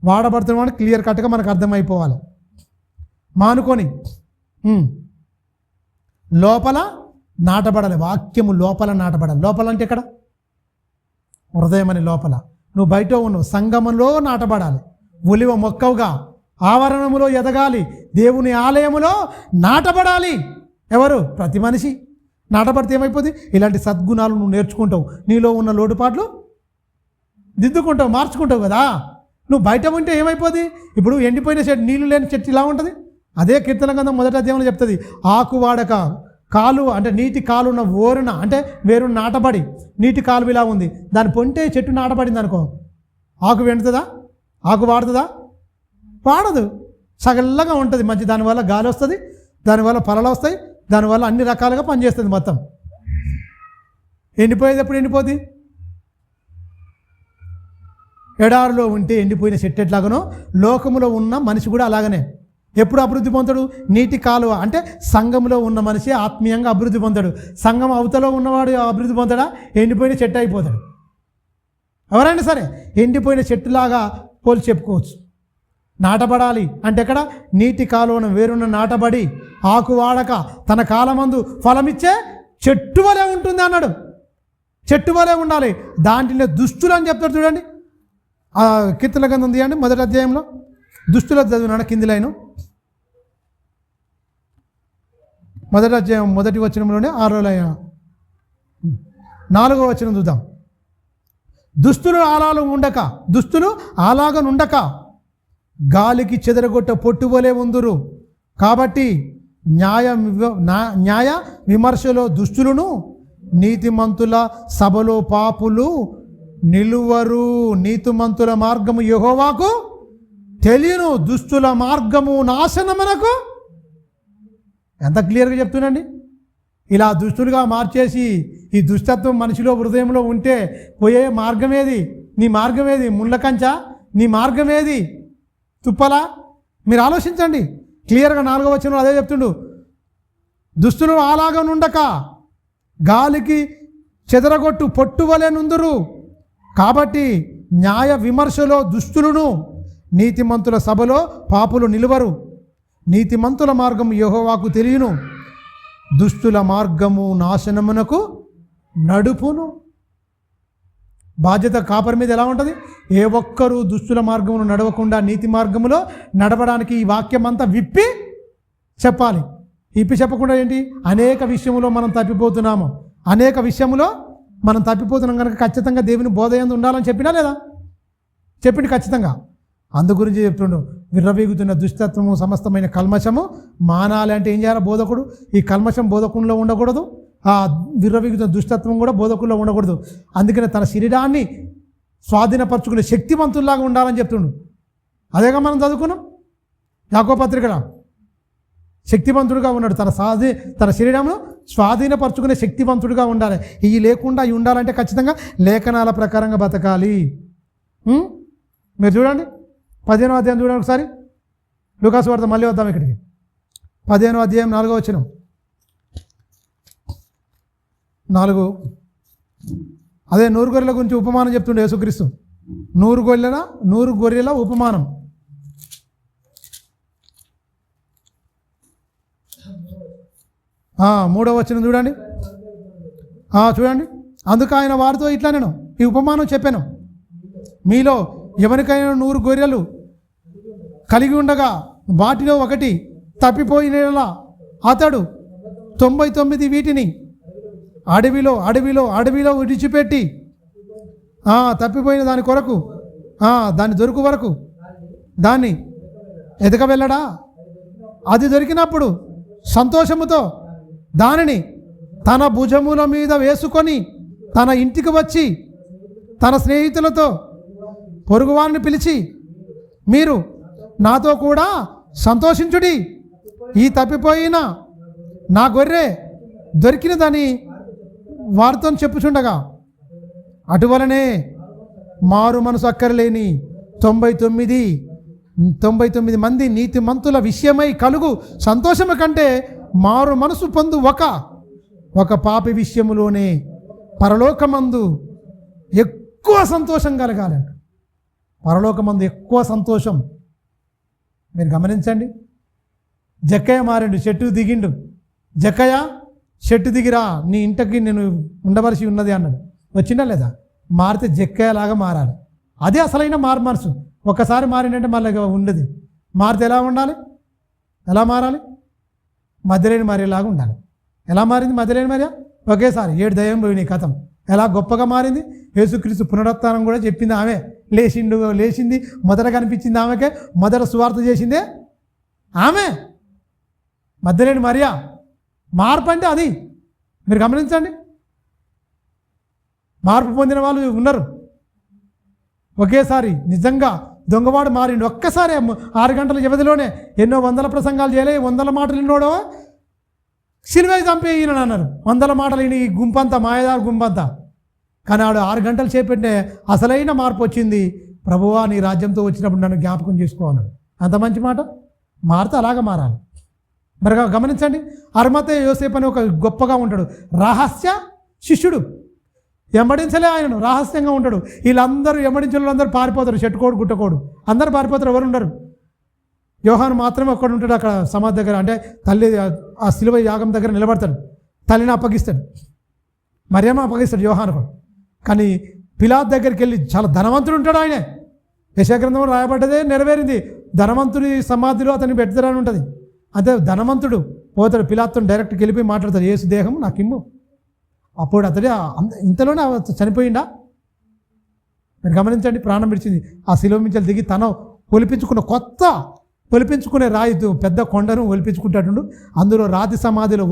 వాడబడుతున్నామని క్లియర్ కట్గా మనకు అర్థమైపోవాలి. మానుకొని లోపల నాటబడాలి, వాక్యము లోపల నాటబడాలి. లోపల అంటే ఎక్కడ? హృదయం అని లోపల. నువ్వు బయట ఉన్నావు, సంగమంలో నాటబడాలి, ఒలివ మొక్కవుగా ఆవరణములో ఎదగాలి, దేవుని ఆలయములో నాటబడాలి. ఎవరు? ప్రతి మనిషి నాటబడితే ఏమైపోతుంది? ఇలాంటి సద్గుణాలు నువ్వు నేర్చుకుంటావు, నీలో ఉన్న లోటుపాట్లు దిద్దుకుంటావు, మార్చుకుంటావు కదా. నువ్వు బయట ఉంటే ఏమైపోతుంది? ఇప్పుడు ఎండిపోయిన చెట్టు, నీళ్ళు లేని చెట్టు ఇలా ఉంటుంది. అదే కీర్తన గ్రంథం మొదటి అధ్యాయంలో చెప్తుంది, ఆకు వాడక కాలు అంటే నీటి కాలు ఉన్న ఓరున అంటే వేరు నాటబడి నీటి కాలు ఇలా ఉంది, దాని పొంటే చెట్టు నాటబడింది అనుకో, ఆకు వెండుతుందా? ఆకు వాడుతుందా? వాడదు, సగల్లగా ఉంటుంది మంచి. దానివల్ల గాలి వస్తుంది, దానివల్ల ఫలాలు వస్తాయి, దానివల్ల అన్ని రకాలుగా పనిచేస్తుంది మొత్తం. ఎండిపోయేది ఎప్పుడు ఎండిపోద్ది? ఎడారిలో ఉంటే ఎండిపోయిన చెట్టు ఎట్లాగనో లోకములో ఉన్న మనిషి కూడా అలాగనే. ఎప్పుడు అభివృద్ధి పొందుతాడు? నీటి కాలువ. అంటే సంఘంలో ఉన్న మనిషి ఆత్మీయంగా అభివృద్ధి పొందాడు. సంఘం అవతలో ఉన్నవాడు అభివృద్ధి పొందాడా? ఎండిపోయిన చెట్టు అయిపోతాడు. ఎవరైనా సరే ఎండిపోయిన చెట్టులాగా పోల్చి చెప్పుకోవచ్చు. నాటబడాలి అంటే ఎక్కడ? నీటి కాలువను వేరున్న నాటబడి ఆకు వాడక తన కాలమందు ఫలమిచ్చే చెట్టు వలె ఉంటుంది అన్నాడు. చెట్టు వలె ఉండాలి. దాంట్లో దుష్టులు అని చెప్తాడు చూడండి. ఆ కీర్తన గ్రంథం ఉంది అండి, మొదటి అధ్యాయంలో దుష్టుల చదివినాడు. కింది లైను మొదటి అధ్యాయం మొదటి వచనంలోనే 6వ లైన్ 4వ వచనం చూద్దాం. దుష్టులు అలాగనుండక గాలికి చెదరగొట్ట పొట్టువలే ఉందురు. కాబట్టి న్యాయ విమర్శలో దుష్టులను, నీతిమంతుల సభలో పాపులు నిలువరు. నీతిమంతుల మార్గము యెహోవాకు తెలియను, దుష్టుల మార్గము నాశనమునకు. ఎంత క్లియర్గా చెప్తున్నాండి. ఇలా దుష్టులుగా మార్చేసి ఈ దుష్టత్వం మనిషిలో హృదయంలో ఉంటే పోయే మార్గం ఏది? నీ మార్గం ఏది? ముళ్ళ కంచా? నీ మార్గం ఏది? తుప్పలా? మీరు ఆలోచించండి. క్లియర్గా 4వ వచనంలో అదే చెప్తుండు. దుష్టులు అలాగనుండక గాలికి చెదరగొట్టు పొట్టువలే నుందురు. కాబట్టి న్యాయ విమర్శలో దుష్టులను, నీతిమంతుల సభలో పాపులు నిలువరు. నీతిమంతుల మార్గము యెహోవాకు తెలియను, దుష్టుల మార్గము నాశనమునకు నడుపును. బాధ్యత కాపరి మీద ఎలా ఉంటుంది? ఏ ఒక్కరూ దుష్టుల మార్గమును నడవకుండా నీతి మార్గములో నడవడానికి ఈ వాక్యం అంతా విప్పి చెప్పాలి. విప్పి చెప్పకుండా ఏంటి? అనేక విషయములో మనం తప్పిపోతున్నాము. అనేక విషయములో మనం తప్పిపోతున్నాం కనుక ఖచ్చితంగా దేవుని బోధ యందు ఉండాలని చెప్పినా లేదా? చెప్పింది ఖచ్చితంగా. అందు గురించి చెప్తుండు. విర్రవీగుతున్న దుష్టత్వము సమస్తమైన కల్మషము మానాలి అంటే ఏం చేయాలి బోధకుడు? ఈ కల్మషం బోధకుల్లో ఉండకూడదు, ఆ విర్రవీగుతున్న దుష్టత్వం కూడా బోధకుల్లో ఉండకూడదు. అందుకనే తన శరీరాన్ని స్వాధీనపరచుకునే శక్తివంతుల్లాగా ఉండాలని చెప్తుండు. అదేగా మనం చదువుకున్నాం యాకోబు పత్రికలో. శక్తివంతుడుగా ఉన్నాడు. తన శరీరంలో స్వాధీనపరచుకునే శక్తివంతుడిగా ఉండాలి. ఇవి లేకుండా ఇవి ఉండాలంటే ఖచ్చితంగా లేఖనాల ప్రకారంగా బతకాలి. మీరు చూడండి 15వ అధ్యాయం చూడండి ఒకసారి. లూకాసు వార్త మళ్ళీ వద్దాం ఇక్కడికి. 15వ అధ్యాయం 4వ వచనం. 4 అదే 100 గొర్రెల గురించి ఉపమానం చెప్తుండే యేసుక్రీస్తు. 100 గొర్రెల ఉపమానం. మూడవ వచనం చూడండి. చూడండి. అందుకు ఆయన వారితో ఇట్లా నేను ఈ ఉపమానం చెప్పాను. మీలో ఎవరికైనా 100 గొర్రెలు కలిగి ఉండగా వాటిలో ఒకటి తప్పిపోయినలా అతడు 99 వీటిని అడవిలో విడిచిపెట్టి తప్పిపోయిన దాని కొరకు దాని దొరుకు వరకు దాన్ని ఎదక వెళ్ళడా? అది దొరికినప్పుడు సంతోషముతో దానిని తన భుజముల మీద వేసుకొని తన ఇంటికి వచ్చి తన స్నేహితులతో పొరుగువారిని పిలిచి, మీరు నాతో కూడా సంతోషించుడి, ఈ తప్పిపోయిన నా గొర్రె దొరికినదని వారితో చెప్పుచుండగా, అటువలనే మారు మనసు అక్కరలేని 99 మంది నీతిమంతుల విషయమై కలుగు సంతోషము కంటే మారు మనసు పొందు ఒక పాపి విషయములోనే పరలోకమందు ఎక్కువ సంతోషం కలగాలి. పరలోకమందు ఎక్కువ సంతోషం. మీరు గమనించండి. జక్కయ్య మారిండు, చెట్టు దిగిండు. జక్కయ్య చెట్టు దిగిరా, నీ ఇంటికి నేను ఉండవలసి ఉన్నది అన్నాడు. వచ్చిందా లేదా? మారితే జక్కయ్యలాగా మారాలి. అదే అసలైన మనసు. ఒక్కసారి మారిందంటే మళ్ళీ ఉండదు. మారితే ఎలా ఉండాలి? ఎలా మారాలి? మధ్యలేని మరియలాగా ఉండాలి. ఎలా మారింది మధ్యలేని మరియ? ఒకేసారి 7 దయ్యం పోయినాయి కథం. ఎలా గొప్పగా మారింది? యేసుక్రీస్తు పునరుత్థానం కూడా చెప్పింది ఆమె. లేచింది మొదట కనిపించింది ఆమెకే. మొదట సువార్త చేసిందే ఆమె. మధ్యలేని మరియ. మార్పు అంటే అది. మీరు గమనించండి. మార్పు పొందిన వాళ్ళు ఉన్నారు. ఒకేసారి నిజంగా దొంగవాడు మారిండు. ఒక్కసారి 6 గంటల వ్యవధిలోనే ఎన్నో వందల ప్రసంగాలు చేయలే, 100 మాటలు విన్నోడో సిలువై చంపేయనని అన్నారు. వందల మాటలు ఈ గుంపంతా మాయదారు గుంపంతా. కానీ ఆడు 6 గంటలు చేపెట్టిన అసలైన మార్పు వచ్చింది. ప్రభువా నీ రాజ్యంతో వచ్చినప్పుడు నన్ను జ్ఞాపకం చేసుకో అన్నాడు. అంత మంచి మాట. మారితే అలాగా మారాలి. మరి గమనించండి, అర్మతే యోసేపు అని ఒక గొప్పగా ఉంటాడు, రహస్య శిష్యుడు. వెంబడించలే ఆయనను, రహస్యంగా ఉంటాడు. వీళ్ళందరూ వెంబడించిన వాళ్ళందరూ పారిపోతారు, చెట్టుకోడు గుట్టకోడు అందరూ పారిపోతారు, ఎవరు ఉండరు. యోహాను మాత్రమే ఒక్కడు ఉంటాడు అక్కడ సమాధి దగ్గర. అంటే తల్లి ఆ శిలువ యాగం దగ్గర నిలబడతాడు, తల్లిని అప్పగిస్తాడు, మరియమ్మ అప్పగిస్తాడు యోహానుకు. కానీ పిలాతు దగ్గరికి వెళ్ళి, చాలా ధనవంతుడు ఉంటాడు ఆయనే, యెషయా రాయబడ్డదే నెరవేరింది, ధనవంతుడి సమాధిలో అతన్ని పెడతారని ఉంటుంది. అదే ధనవంతుడు పోతాడు, పిలాతుతో డైరెక్ట్కి వెళ్ళిపోయి మాట్లాడతాడు, యేసు దేహం నాకు ఇమ్ము. అప్పుడు అతడే ఇంతలోనే చనిపోయిందా? మీరు గమనించండి, ప్రాణం విడిచింది. ఆ శిలువ మించలు దిగి తను ఒలిపించుకునే రాయి పెద్ద కొండను ఒలిపించుకుంటాడు. అందులో రాతి సమాధిలో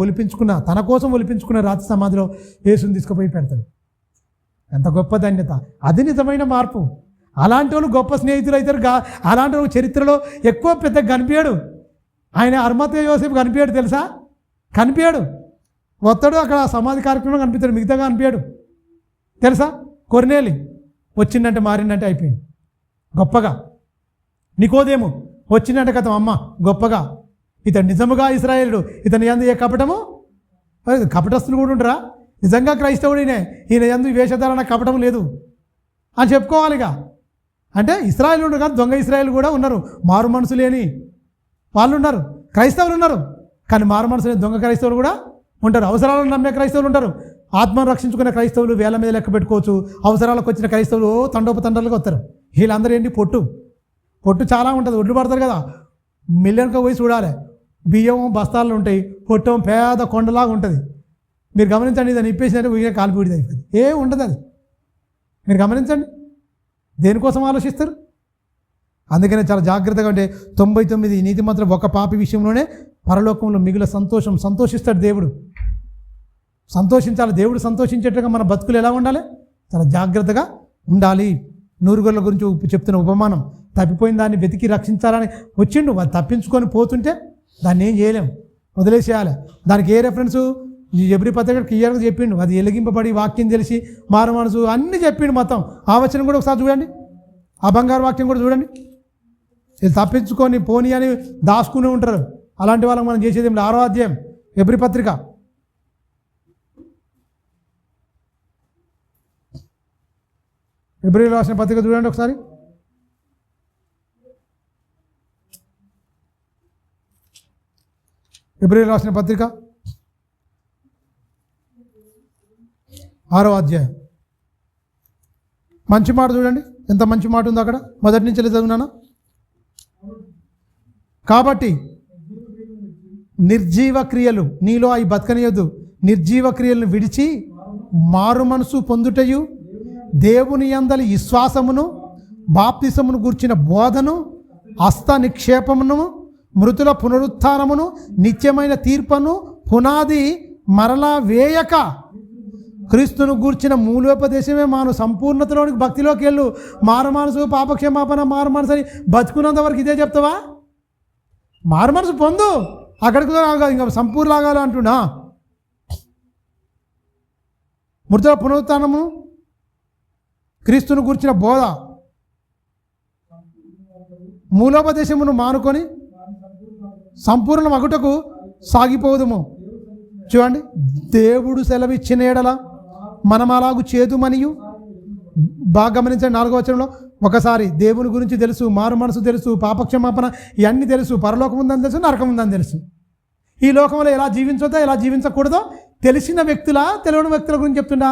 తన కోసం ఒలిపించుకునే రాతి సమాధిలో యేసుని తీసుకుపోయి పెడతాడు. ఎంత గొప్ప ధన్యత! అది నిజమైన మార్పు. అలాంటి వాళ్ళు గొప్ప స్నేహితులు అవుతారు. అలాంటి వాళ్ళు చరిత్రలో ఎక్కువ పెద్ద కనిపించాడు. ఆయన అర్మతే యోసేపు కనిపించాడు తెలుసా? కనిపించాడు. వస్తాడు అక్కడ సమాధి కార్యక్రమం కనిపిస్తాడు, మిగతాగా కనిపించాడు తెలుసా? కొర్నేలి వచ్చిందంటే మారిందంటే అయిపోయింది గొప్పగా. నికోదేము వచ్చిందంటే కథం అమ్మ గొప్పగా. ఇతను నిజముగా ఇశ్రాయేలుడు, ఇతని యందు ఏ కపటము, కపటస్తులు కూడా ఉండరా? నిజంగా క్రైస్తవుడినే, ఈయన యందు వేషధారణ కపటం లేదు అని చెప్పుకోవాలిగా. అంటే ఇశ్రాయేలు ఉండరు కానీ దొంగ ఇశ్రాయేలు కూడా ఉన్నారు, మారు మనసు లేని వాళ్ళు ఉన్నారు, క్రైస్తవులు ఉన్నారు. కానీ మారు మనసు లేని దొంగ క్రైస్తవులు కూడా ఉంటారు. అవసరాలను నమ్మే క్రైస్తవులు ఉంటారు, ఆత్మను రక్షించుకునే క్రైస్తవులు వేల మీద లెక్క పెట్టుకోవచ్చు. అవసరాలకు వచ్చిన క్రైస్తవులు తండోపతండాలుగా వస్తారు. వీళ్ళందరూ ఏంటి, పొట్టు చాలా ఉంటుంది. ఒడ్లు పడతారు కదా, మిలియన్గా పోయి చూడాలి. బియ్యం బస్తాలు ఉంటాయి, పొట్టం పేద కొండలాగా ఉంటుంది. మీరు గమనించండి, దాన్ని ఇప్పేసినట్టు ఊరికే కాలిపీడిది అయిపోయింది, ఏం ఉండదు అది. మీరు గమనించండి, దేనికోసం ఆలోచిస్తారు? అందుకనే చాలా జాగ్రత్తగా ఉంటే 99 నీతిమంతులు ఒక పాపి విషయంలోనే పరలోకంలో మిగిలిన సంతోషిస్తాడు దేవుడు. సంతోషించాలి. దేవుడు సంతోషించేట్టుగా మన బతుకులు ఎలా ఉండాలి? చాలా జాగ్రత్తగా ఉండాలి. నూరుగుల గురించి చెప్తున్న ఉపమానం, తప్పిపోయిన దాన్ని వెతికి రక్షించాలని వచ్చిండు, అది తప్పించుకొని పోతుంటే దాన్ని ఏం చేయలేం, వదిలేసేయాలి. దానికి ఏ రెఫరెన్సు? ఎబ్రీ పత్రిక క్లియర్గా చెప్పిండు, అది ఎలిగింపబడి వాక్యం తెలిసి మారు మనసు అన్నీ చెప్పిండు మొత్తం. ఆ వచనం కూడా ఒకసారి చూడండి, ఆ బంగారు వాక్యం కూడా చూడండి. ఇది తప్పించుకొని పోనీ అని దాచుకునే ఉంటారు, అలాంటి వాళ్ళకి మనం చేసేది ఏం లేదు. 6వ అధ్యాయం ఎబ్రీ పత్రిక, ఎబ్రీలు రాసిన పత్రిక చూడండి ఒకసారి. ఎబ్రీలు రాసిన పత్రిక 6వ అధ్యాయం మంచి మాట చూడండి, ఎంత మంచి మాట ఉందో అక్కడ. మొదటి నుంచి చదువునానా? కాబట్టి నిర్జీవ క్రియలు నీలో అవి బతకనియొద్దు, నిర్జీవ క్రియలను విడిచి మారు మనసు పొందుటయు, దేవుని యందలి విశ్వాసమును, బాప్తిసమును గూర్చిన బోధను, హస్త నిక్షేపమును, మృతుల పునరుత్థానమును, నిత్యమైన తీర్పును పునాది మరలా వేయక క్రీస్తును గూర్చిన మూలోపదేశమే మాను. సంపూర్ణతలోనికి భక్తిలోకి వెళ్ళు. మారు మనసు, పాపక్షమాపణ, మారు మనసు అని బతుకున్నంత వరకు ఇదే చెప్తావా? మారు మనసు పొందు, అక్కడికి ఇంకా సంపూర్ణలాగాలి అంటున్నా. మృతుల పునరుత్థానము, క్రీస్తును గూర్చిన బోధ, మూలోపదేశమును మానుకొని సంపూర్ణ మగుటకు సాగిపోదుము. చూడండి, దేవుడు సెలవిచ్చిన ఎడల మనం అలాగూ చేదుమనియు. బాగా గమనించండి 4వ వచనంలో, ఒకసారి దేవుని గురించి తెలుసు, మారు మనసు తెలుసు, పాపక్షమాపణ ఇవన్నీ తెలుసు, పరలోకం ఉందని తెలుసు, నరకం ఉందని తెలుసు. ఈ లోకంలో ఎలా జీవించొద్దో ఎలా జీవించకూడదో తెలిసిన వ్యక్తులా తెలియని వ్యక్తుల గురించి చెప్తుండా?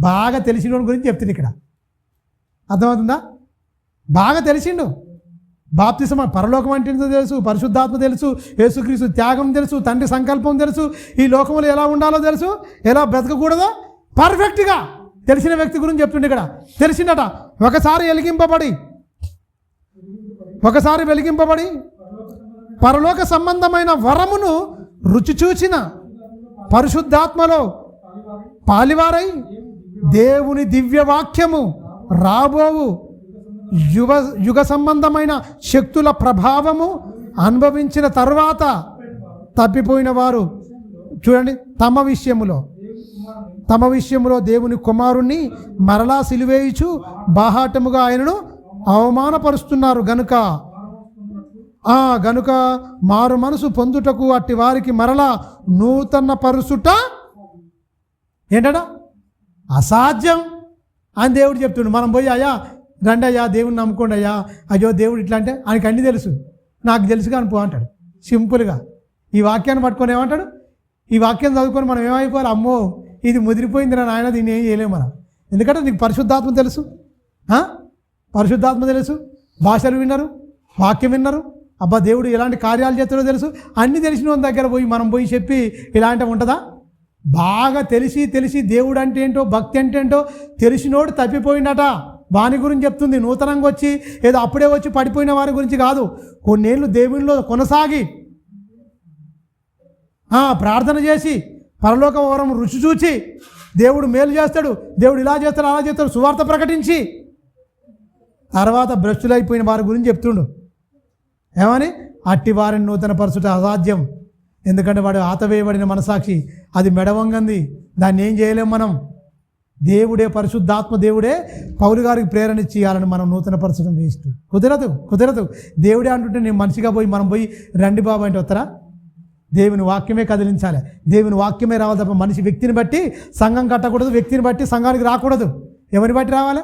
బాగా తెలిసిన వాడి గురించి చెప్తుంది ఇక్కడ. అర్థమవుతుందా? బాగా తెలిసిండు. బాప్తిసం, పరలోకం అంటే తెలుసు, పరిశుద్ధాత్మ తెలుసు, యేసుక్రీస్తు త్యాగం తెలుసు, తండ్రి సంకల్పం తెలుసు, ఈ లోకంలో ఎలా ఉండాలో తెలుసు, ఎలా బ్రతకకూడదో పర్ఫెక్ట్గా తెలిసిన వ్యక్తి గురించి చెప్తుండే ఇక్కడ. తెలిసిందట, ఒకసారి వెలిగింపబడి పరలోక సంబంధమైన వరమును రుచి చూచిన పరిశుద్ధాత్మలో పాలివారై దేవుని దివ్యవాక్యము రాబోవు యుగ సంబంధమైన శక్తుల ప్రభావము అనుభవించిన తరువాత తప్పిపోయిన వారు చూడండి, తమ విషయములో దేవుని కుమారుణ్ణి మరలా సిలువేయుచు బాహాటముగా ఆయనను అవమానపరుస్తున్నారు గనుక మారు మనసు పొందుటకు అట్టి వారికి మరలా నూతన పరుసుట ఏంటట అసాధ్యం అని దేవుడు చెప్తుండు. మనం పోయి అయ్యా రండి అయ్యా దేవుని నమ్ముకోండి అయ్యా, అయ్యో దేవుడు ఇట్లా అంటే ఆయనకి అన్నీ తెలుసు, నాకు తెలుసు కానీ పో అంటాడు సింపుల్గా. ఈ వాక్యాన్ని పట్టుకొని ఏమంటాడు, ఈ వాక్యం చదువుకొని మనం ఏమైపోవాలి, అమ్మో ఇది ముదిరిపోయింది నాయన, దీన్ని ఏం చేయలేము మనం. ఎందుకంటే నీకు పరిశుద్ధాత్మ తెలుసు, పరిశుద్ధాత్మ తెలుసు, భాషలు విన్నారు, వాక్యం విన్నారు, అబ్బా దేవుడు ఎలాంటి కార్యాలు చేస్తాడో తెలుసు, అన్నీ తెలిసిన వాళ్ళ దగ్గర పోయి మనం పోయి చెప్పి ఇలాంటివి ఉంటుందా? బాగా తెలిసి దేవుడు అంటే ఏంటో భక్తి అంటే ఏంటో తెలిసినోడు తప్పిపోయిందట. వాని గురించి చెప్తుంది. నూతనంగా వచ్చి ఏదో అప్పుడే వచ్చి పడిపోయిన వారి గురించి కాదు, కొన్నేళ్ళు దేవునిలో కొనసాగి ప్రార్థన చేసి పరలోక వరం రుచి చూచి దేవుడు మేలు చేస్తాడు, దేవుడు ఇలా చేస్తాడు అలా చేస్తాడు సువార్త ప్రకటించి తర్వాత భ్రష్టులైపోయిన వారి గురించి చెప్తుండు. ఏమని? అట్టి వారిని నూతన పరచుట అసాధ్యం. ఎందుకంటే వాడు ఆతవేయబడిన మనసాక్షి, అది మెడవంగంది, దాన్ని ఏం చేయలేం మనం. దేవుడే పరిశుద్ధాత్మ దేవుడే పౌలు గారికి ప్రేరణ ఇచ్చేయాలని మనం నూతన పరచడం వేస్ట్. కుదరదు. దేవుడే అంటుంటే నేను మనిషిగా పోయి మనం పోయి రండి బాబు అంటే వస్తారా? దేవుని వాక్యమే కదిలించాలి, దేవుని వాక్యమే రావాలి తప్ప మనిషి వ్యక్తిని బట్టి సంఘం కట్టకూడదు, వ్యక్తిని బట్టి సంఘానికి రాకూడదు. ఎవరిని బట్టి రావాలి?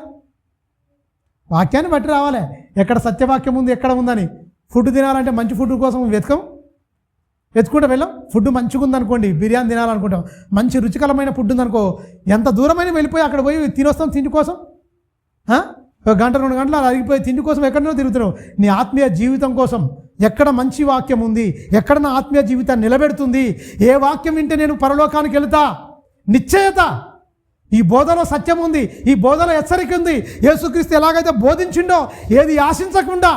వాక్యాన్ని బట్టి రావాలి. ఎక్కడ సత్యవాక్యం ఉంది ఎక్కడ ఉందని. ఫుడ్ తినాలంటే మంచి ఫుడ్ కోసం వెతుకుంటూ వెళ్ళాం. ఫుడ్ మంచిగా ఉందనుకోండి, బిర్యానీ తినాలనుకుంటాం, మంచి రుచికరమైన ఫుడ్ ఉందనుకో, ఎంత దూరమైన వెళ్ళిపోయి అక్కడ పోయి తినొస్తాం తిండి కోసం. ఒక గంట 2 గంటలు అలా అరిగిపోయి తిండి కోసం ఎక్కడనో తిరుగుతున్నావు. నీ ఆత్మీయ జీవితం కోసం ఎక్కడ మంచి వాక్యం ఉంది, ఎక్కడ నా ఆత్మీయ జీవితాన్ని నిలబెడుతుంది, ఏ వాక్యం వింటే నేను పరలోకానికి వెళుతా, నిశ్చయత. ఈ బోధలో సత్యం ఉంది, ఈ బోధలో హెచ్చరిక ఉంది. యేసుక్రీస్తు ఎలాగైతే బోధించిండో, ఏది ఆశించకుండా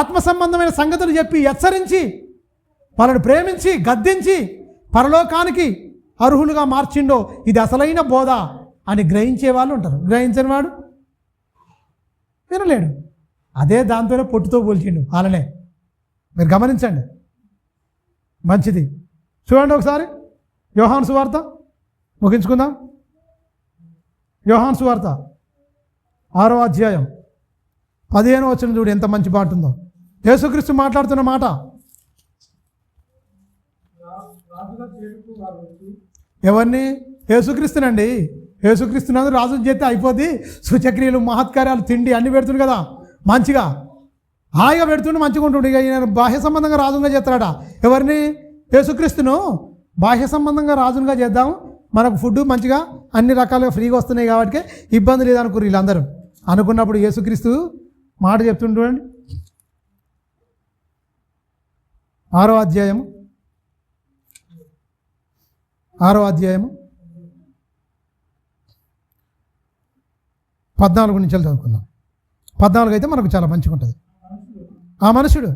ఆత్మ సంబంధమైన సంగతులు చెప్పి హెచ్చరించి వాళ్ళని ప్రేమించి గద్దించి పరలోకానికి అర్హులుగా మార్చిండో, ఇది అసలైన బోధ అని గ్రహించే వాళ్ళు ఉంటారు. గ్రహించని వాడు వినలేడు. అదే దాంతోనే పొట్టుతో పోల్చిండు వాళ్ళనే. మీరు గమనించండి, మంచిది. చూడండి ఒకసారి యోహాను సువార్త ముగించుకుందాం. యోహాను సువార్త 6వ అధ్యాయం 15వ వచనం చూడు ఎంత మంచి మాట ఉందో. యేసుక్రీస్తు మాట్లాడుతున్న మాట. ఎవరిని? యేసుక్రీస్తునండి. యేసుక్రీస్తునందు రాజు చేస్తే అయిపోద్ది. సూచక్రియలు మహత్కార్యాలు తిండి అన్నీ పెడుతుంది కదా, మంచిగా హాయిగా పెడుతుండే మంచిగా ఉంటుండే. ఇక ఈయన బాహ్య సంబంధంగా రాజుగా చేస్తాడట. ఎవరిని? యేసుక్రీస్తును బాహ్య సంబంధంగా రాజుగా చేద్దాం, మనకు ఫుడ్ మంచిగా అన్ని రకాలుగా ఫ్రీగా వస్తున్నాయి కాబట్టి ఇబ్బంది లేదనుకున్నారు వీళ్ళందరూ. అనుకున్నప్పుడు యేసుక్రీస్తు మాట చెప్తుండీ 6వ అధ్యాయం 14 నుంచి చదువుకుందాం. 14 అయితే మనకు చాలా మంచిగా ఉంటుంది. ఆ మనుషుడు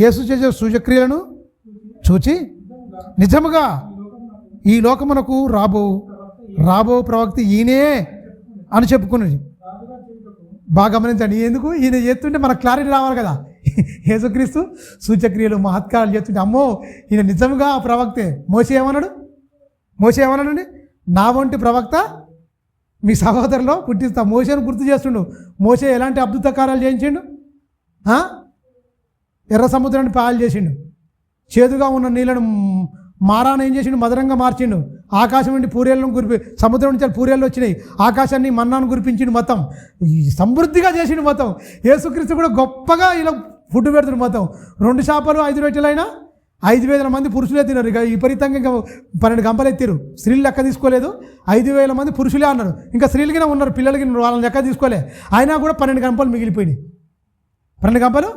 యేసు చేసే సూచక్రియలను చూచి నిజముగా ఈ లోకమునకు రాబో ప్రవక్త ఈయనే అని చెప్పుకున్నది. బాగా గమనించండి. ఎందుకు ఈయన చేస్తుంటే మనకు క్లారిటీ రావాలి కదా. యేసుక్రీస్తు సూచక్రియలు మహత్కారాలు చేస్తుంటే అమ్మో ఈయన నిజంగా ప్రవక్తే. మోషే ఏమన్నాడండి? నా వంటి ప్రవక్త మీ సహోదరులో పుట్టిస్తా. మోషేను గుర్తు చేస్తుండు. మోషే ఎలాంటి అద్భుత కార్యాలు చేయించిండు? ఎర్ర సముద్రాన్ని పాయలు చేసిండు. చేదుగా ఉన్న నీళ్ళను మారాను ఏం చేసిండు? మధురంగా మార్చిండు. ఆకాశం నుండి పూరేళ్ళను సముద్రం నుంచి పూరేళ్ళు వచ్చినాయి. ఆకాశాన్ని మన్నాను కురిపించిండు. మొత్తం సమృద్ధిగా చేసిండు. మొత్తం యేసుక్రీస్తు కూడా గొప్పగా ఇలా ఫుడ్ పెడుతుండు. మొత్తం 2 చేపలు 5 రొట్టెలైనా 5,000 మంది పురుషులే తిన్నారు. ఇక విపరీతంగా ఇంకా 12 గంపలు ఎత్తారు. స్త్రీలు లెక్క తీసుకోలేదు. 5,000 మంది పురుషులే అన్నారు. ఇంకా స్త్రీలకినే ఉన్నారు, పిల్లలకి వాళ్ళని లెక్క తీసుకోలే. అయినా కూడా 12 గంపలు మిగిలిపోయినాయి. 12 గంపలు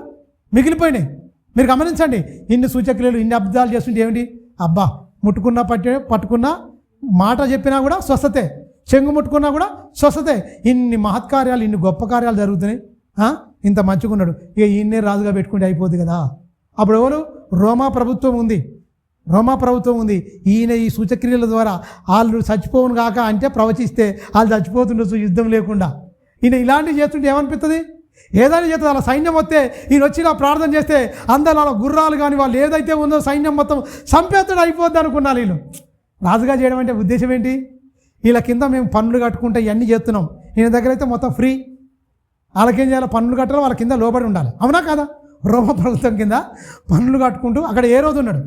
మిగిలిపోయినాయి. మీరు గమనించండి. ఇన్ని సూచక్రియలు ఇన్ని అద్భుతాలు చేస్తుంటే ఏమిటి? అబ్బా ముట్టుకున్నా పట్టుకున్నా మాట చెప్పినా కూడా స్వస్థతే, చెంగు ముట్టుకున్నా కూడా స్వస్థతే. ఇన్ని మహత్కార్యాలు ఇన్ని గొప్ప కార్యాలు జరుగుతున్నాయి. ఇంత మంచిగా ఉన్నాడు. ఇక ఈయన్నే రాజుగా పెట్టుకుంటే అయిపోద్ది కదా. అప్పుడు ఎవరు? రోమా ప్రభుత్వం ఉంది. ఈయన ఈ సూచక్రియల ద్వారా వాళ్ళు చచ్చిపోవును కాక అంటే ప్రవచిస్తే వాళ్ళు చచ్చిపోతుండొచ్చు యుద్ధం లేకుండా. ఈయన ఇలాంటివి చేస్తుంటే ఏమనిపిస్తుంది? ఏదైనా చేస్తుంది. అలా సైన్యం వస్తే ఈయన వచ్చి ఇలా ప్రార్థన చేస్తే అందరూ అలా గుర్రాలు కానీ వాళ్ళు ఏదైతే ఉందో సైన్యం మొత్తం సంపేతుడు అయిపోద్ది అనుకున్నారు వీళ్ళు. రాజుగా చేయడం అంటే ఉద్దేశం ఏంటి? వీళ్ళ కింద మేము పన్నులు కట్టుకుంటే ఇవన్నీ చేస్తున్నాం, ఈయన దగ్గర అయితే మొత్తం ఫ్రీ. వాళ్ళకేం చేయాలి? పన్నులు కట్టాలి, వాళ్ళ కింద లోబడి ఉండాలి. అవునా కదా? రోమ ప్రభుత్వం కింద పన్నులు కట్టుకుంటూ అక్కడ ఏ రోజు ఉన్నాడు?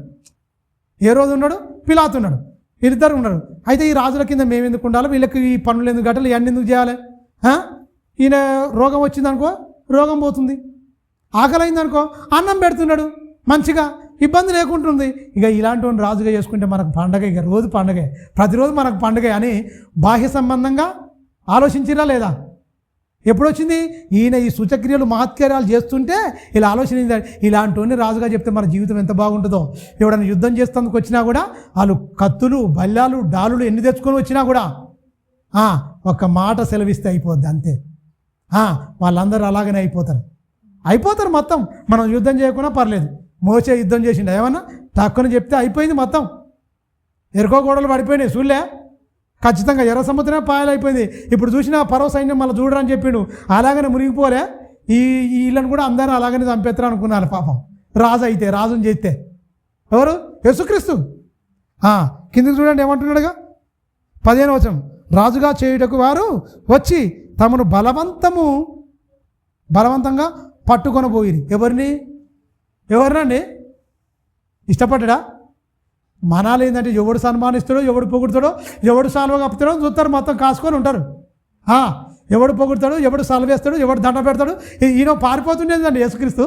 పిలాతు ఉన్నాడు, వీళ్ళిద్దరు ఉన్నాడు. అయితే ఈ రాజుల కింద మేము ఎందుకు ఉండాలి? వీళ్ళకి ఈ పన్నులు ఎందుకు కట్టాలి? ఇవన్నీ ఎందుకు చేయాలి? ఈయన రోగం వచ్చిందనుకో రోగం పోతుంది, ఆకలి అయిందనుకో అన్నం పెడుతున్నాడు, మంచిగా ఇబ్బంది లేకుంటుంది. ఇక ఇలాంటి రాజుగా చేసుకుంటే మనకు పండగ, ఇక రోజు పండగే, ప్రతిరోజు మనకు పండగే అని బాహ్య సంబంధంగా ఆలోచించిరా లేదా? ఎప్పుడు వచ్చింది? ఈయన ఈ సూచక్రియలు మహత్కార్యాలు చేస్తుంటే ఇలా ఆలోచన. ఇలాంటి రాజుగా చెప్తే మన జీవితం ఎంత బాగుంటుందో. ఎవడన్నా యుద్ధం చేస్తేందుకు వచ్చినా కూడా వాళ్ళు కత్తులు, బల్లాలు, డాలులు ఎన్ని తెచ్చుకొని వచ్చినా కూడా ఒక్క మాట సెలవిస్తే అయిపోద్ది అంతే. వాళ్ళందరూ అలాగనే అయిపోతారు మొత్తం. మనం యుద్ధం చేయకుండా పర్లేదు. మోసే యుద్ధం చేసిండు, ఏమన్నా తక్కువ చెప్తే అయిపోయింది మొత్తం. ఎరుకో గోడలు పడిపోయినాయి చూడలే, ఖచ్చితంగా ఎర్ర సముద్రమే పాయలైపోయింది. ఇప్పుడు చూసిన పరో సైన్యం మళ్ళీ చూడరని చెప్పిండు, అలాగనే మునిగిపోలే. వీళ్ళని కూడా అందరూ అలాగనే చంపేస్తారు అనుకున్నారు పాపం. రాజుని చేస్తే ఎవరు? యేసుక్రీస్తు. కిందకి చూడండి ఏమంటున్నాడుగా 15వ వచనం, రాజుగా చేయుటకు వారు వచ్చి తమను బలవంతంగా పట్టుకొనబోయిరి. ఎవరినండి? ఇష్టపడ్డా? మనాలు ఏంటంటే ఎవడు సన్మానిస్తాడో, ఎవడు పొగుడుతాడో, ఎవడు సాల్వ కప్పుతాడో చూస్తారు, మొత్తం కాసుకొని ఉంటారు. ఎవడు పొగుడుతాడు, ఎవడు సలవేస్తాడు, ఎవడు దండ పెడతాడు. ఈయన పారిపోతుండేదండి యేసుక్రీస్తు.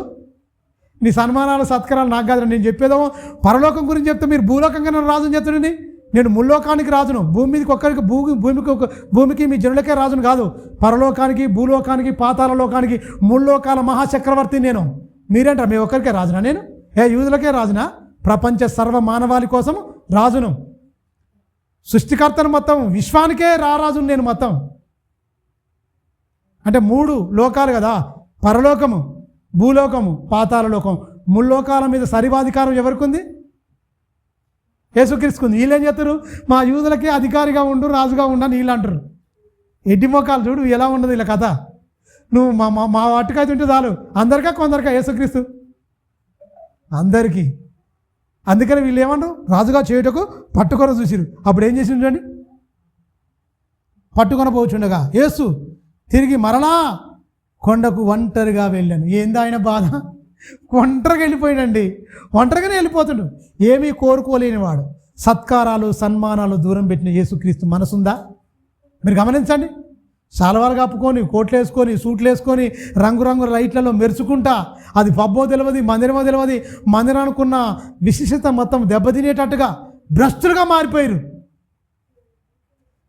నీ సన్మానాలు సత్కారాలు నాకు కాదు, నేను చెప్పేదేమో పరలోకం గురించి చెప్తే మీరు భూలోకంగా నన్ను రాజుని చెప్తుండండి. నేను ముల్లోకానికి రాజును, భూమి మీదకి ఒక్కరికి భూమికి మీ జనులకే రాజును కాదు, పరలోకానికి, భూలోకానికి, పాతాల లోకానికి, ముల్లోకాల మహాచక్రవర్తి నేను. మీరేంటారు మీ ఒక్కరికే రాజునా? నేను యూదులకే రాజునా? ప్రపంచ సర్వ మానవాళి కోసం రాజును, సృష్టికర్తను, మొత్తం విశ్వానికే రాజును నేను మొత్తం. అంటే 3 లోకాలు కదా, పరలోకము, భూలోకము, పాతాల లోకం. ముల్లోకాల మీద సర్వాధికారం ఎవరికి ఉంది? యేసుక్రీస్తుకుంది. వీళ్ళేం చెప్తారు? మా యూదులకే అధికారిగా ఉండు, రాజుగా ఉండని వీళ్ళు అంటారు. ఎడ్డి మొక్కలు చూడు ఎలా ఉండదు వీళ్ళ కథ. నువ్వు మా వాటికైతే ఉంటే చాలు, అందరికా కొందరికా యేసుక్రీస్తు అందరికీ. అందుకని వీళ్ళు ఏమన్నారు? రాజుగా చేయుటకు పట్టుకొని చూసిరు. అప్పుడు ఏం చేసి చూడండి, పట్టుకొని పోచుండగా యేసు తిరిగి మరలా కొండకు ఒంటరిగా వెళ్ళాను. ఏంది ఆయన బాధ? ఒంటరిగా వెళ్ళిపోయాడండి, ఒంటరిగానే వెళ్ళిపోతుండు. ఏమీ కోరుకోలేనివాడు. సత్కారాలు, సన్మానాలు దూరం పెట్టిన యేసుక్రీస్తు మనసుందా? మీరు గమనించండి. శాల్వాలు కప్పుకొని, కోట్లు వేసుకొని, సూట్లు వేసుకొని, రంగురంగుల లైట్లలో మెరుచుకుంటా, అది పబ్బో తెలియదు, మందిరమో తెలియదు, మందిరం అనుకున్న విశిష్టత మొత్తం దెబ్బతినేటట్టుగా భ్రష్టులుగా మారిపోయారు.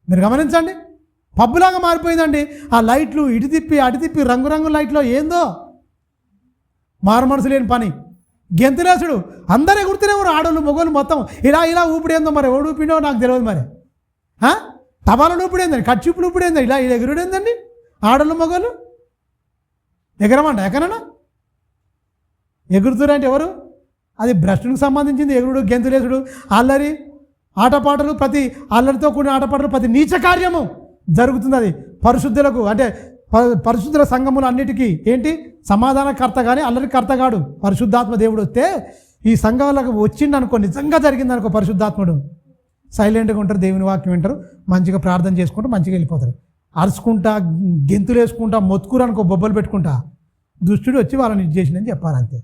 మీరు గమనించండి, పబ్బులాగా మారిపోయిందండి. ఆ లైట్లు ఇటు తిప్పి అటు తిప్పి రంగురంగుల లైట్లో ఏందో మారు మనసు లేని పని. గెంతులేసుడు, అందరూ ఎగురుతూనే ఉన్నారు, ఆడోళ్ళు మొగోళ్ళు మొత్తం ఇలా ఊపిడేందో మరి, ఎవడు ఊపిడో నాకు తెలియదు మరి. తబాలను ఊపిడేందండి, కచ్చిప్పులు ఊపిడేందండి, ఇలా ఎగురుడేందండి. ఆడోళ్ళు మొగోళ్ళు ఎగరమంట ఎక్కడన్నా ఎగురుతురంటే ఎవరు? అది భ్రష్టునికి సంబంధించింది. ఎగురుడు, గెంతులేసుడు, అల్లరి, ఆటపాటలు, ప్రతి అల్లరితో కూడిన ఆటపాటలు, ప్రతి నీచ కార్యము జరుగుతుంది. అది పరిశుద్ధులకు, అంటే పరిశుద్ధుల సంఘములు అన్నిటికీ ఏంటి సమాధానకర్త కానీ అల్లరికర్త కాడు. పరిశుద్ధాత్మ దేవుడు వస్తే ఈ సంఘాలకు వచ్చిండనుకో, నిజంగా జరిగిందనుకో, పరిశుద్ధాత్ముడు సైలెంట్గా ఉంటారు, దేవుని వాక్యం వింటారు, మంచిగా ప్రార్థన చేసుకుంటూ మంచిగా వెళ్ళిపోతారు. అరుచుకుంటా, గెంతులు వేసుకుంటా, మొత్తుకురు అనుకో, బొబ్బలు పెట్టుకుంటా, దుష్టుడు వచ్చి వాళ్ళని ఇది చేసిందని చెప్పాలి అంతే.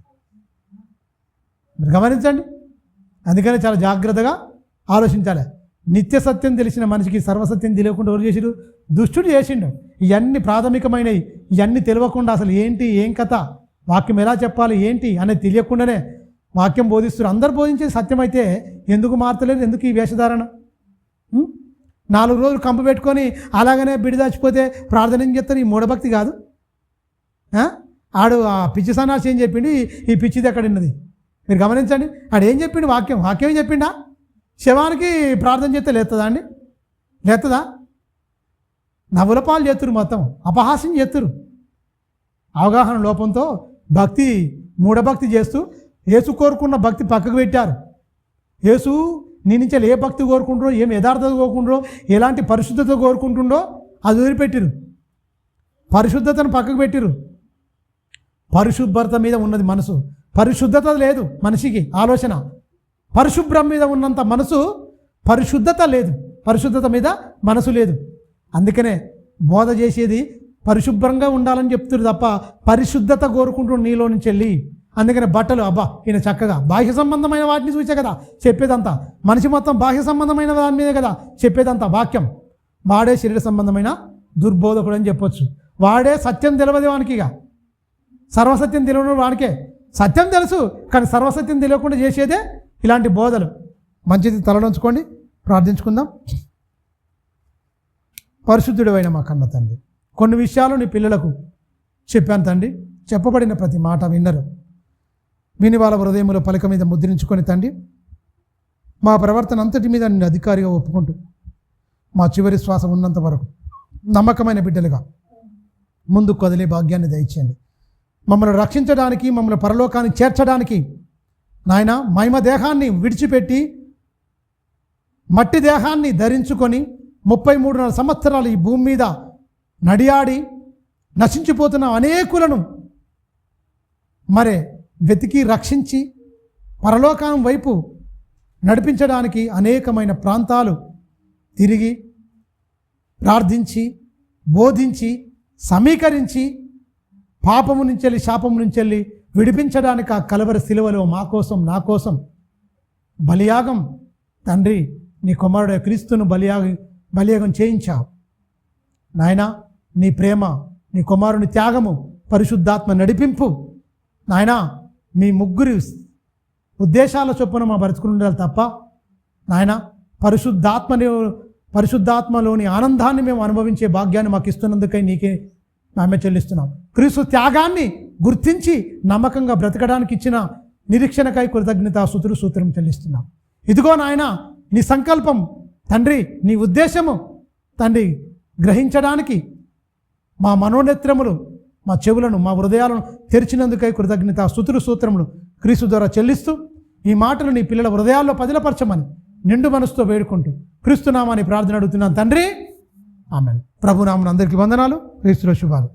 మీరు గమనించండి. అందుకని చాలా జాగ్రత్తగా ఆలోచించాలి. నిత్య సత్యం తెలిసిన మనిషికి సర్వసత్యం తెలియకుండా ఎవరు చేసిరు? దుష్టుడు చేసిండు. ఇవన్నీ ప్రాథమికమైనవి, ఇవన్నీ తెలియకుండా అసలు ఏంటి, ఏం కథ, వాక్యం ఎలా చెప్పాలి ఏంటి అనేది తెలియకుండానే వాక్యం బోధిస్తారు. అందరు బోధించేది సత్యం అయితే ఎందుకు మారతలేదు? ఎందుకు ఈ వేషధారణ? 4 రోజులు కంపు పెట్టుకొని అలాగనే బిడిదాచిపోతే ప్రార్థన ఏం చేస్తారు? ఈ మూఢభక్తి కాదు. ఆడు ఆ పిచ్చి సన్నాసి ఏం చెప్పిండు? ఈ పిచ్చిది ఎక్కడ ఉన్నది? మీరు గమనించండి. ఆడు ఏం చెప్పిండు? వాక్యం ఏం చెప్పిండా? శవానికి ప్రార్థన చేస్తే లేస్తుందా అండి? లేస్తుందా? నవ్వుల పాలు చేతురు, మొత్తం అపహాస్యం చేతురు. అవగాహన లోపంతో భక్తి, మూఢభక్తి చేస్తూ యేసు కోరుకున్న భక్తి పక్కకు పెట్టారు. యేసు నీ నుంచి ఏ భక్తి కోరుకుంటారో, ఏం యథార్థత కోరుకుంటారో, ఎలాంటి పరిశుద్ధత కోరుకుంటుండో అది వదిలిపెట్టిరు, పరిశుద్ధతను పక్కకు పెట్టిరు. పరిశుభ్రత మీద ఉన్నది మనసు. పరిశుద్ధత లేదు మనిషికి ఆలోచన. పరిశుభ్రం మీద ఉన్నంత మనసు పరిశుద్ధత లేదు. పరిశుద్ధత మీద మనసు లేదు. అందుకనే బోధ చేసేది పరిశుభ్రంగా ఉండాలని చెప్తున్నారు తప్ప పరిశుద్ధత కోరుకుంటూ నీలో నుంచి వెళ్ళి. అందుకనే బట్టలు అబ్బా ఈయన చక్కగా బాహ్య సంబంధమైన వాటిని చూసే కదా చెప్పేదంతా. మనిషి మొత్తం బాహ్య సంబంధమైన దాని మీదే కదా చెప్పేదంతా వాక్యం. వాడే శరీర సంబంధమైన దుర్బోధకుడు అని చెప్పొచ్చు. వాడే సత్యం తెలియదు వానికి. ఇక సర్వసత్యం తెలియని వానికే సత్యం తెలుసు, కానీ సర్వసత్యం తెలియకుండా చేసేదే ఇలాంటి బోధలు. మంచిది, తలలోంచుకోండి, ప్రార్థించుకుందాం. పరిశుద్ధుడైన మా కన్న తండ్రి, కొన్ని విషయాలు నీ పిల్లలకు చెప్పాను తండ్రి. చెప్పబడిన ప్రతి మాట విన్నరు. విని వాళ్ళ హృదయంలో పలక మీద ముద్రించుకొని తండ్రి, మా ప్రవర్తన అంతటి మీద నిన్ను అధికారిగా ఒప్పుకుంటూ మా చివరి శ్వాస ఉన్నంత వరకు నమ్మకమైన బిడ్డలుగా ముందుకు కదిలే భాగ్యాన్ని దయచేయండి. మమ్మల్ని రక్షించడానికి, మమ్మల్ని పరలోకాన్ని చేర్చడానికి నాయన మహిమ దేహాన్ని విడిచిపెట్టి మట్టి దేహాన్ని ధరించుకొని 33 సంవత్సరాలు ఈ భూమి మీద నడియాడి నశించిపోతున్న అనేకులను మరే వెతికి రక్షించి పరలోకం వైపు నడిపించడానికి అనేకమైన ప్రాంతాలు తిరిగి ప్రార్థించి బోధించి సమీకరించి పాపము నుంచి వెళ్ళి శాపము నుంచి వెళ్ళి విడిపించడానికి ఆ కలవరి శిలువలో మా కోసం నా కోసం బలియాగం తండ్రి నీ కుమారుడు క్రీస్తును బలియాగం చేయించావు నాయనా. నీ ప్రేమ, నీ కుమారుని త్యాగము, పరిశుద్ధాత్మ నడిపింపు నాయనా, మీ ముగ్గురి ఉద్దేశాల చొప్పున మా బ్రతుకుని ఉండాలి తప్ప నాయనా పరిశుద్ధాత్మలోని ఆనందాన్ని మేము అనుభవించే భాగ్యాన్ని మాకు ఇస్తున్నందుకై నీకే మేము చెల్లిస్తున్నాం. క్రీస్తు త్యాగాన్ని గుర్తించి నమ్మకంగా బ్రతకడానికి ఇచ్చిన నిరీక్షణకై కృతజ్ఞత సూత్రం చెల్లిస్తున్నాం. ఇదిగో నాయన నీ సంకల్పం తండ్రి, నీ ఉద్దేశము తండ్రి గ్రహించడానికి మా మనోనేత్రములు, మా చెవులను, మా హృదయాలను తెరిచినందుకై కృతజ్ఞత సూత్రములు క్రీస్తు ద్వారా చెల్లిస్తూ ఈ మాటలు నీ పిల్లల హృదయాల్లో పదిలపరచమని నిండు మనసుతో వేడుకుంటూ క్రీస్తునామాని ప్రార్థన అడుగుతున్నాను తండ్రి, ఆమెన్. ప్రభునామమున అందరికీ వందనాలు. క్రీస్తులో శుభాలు.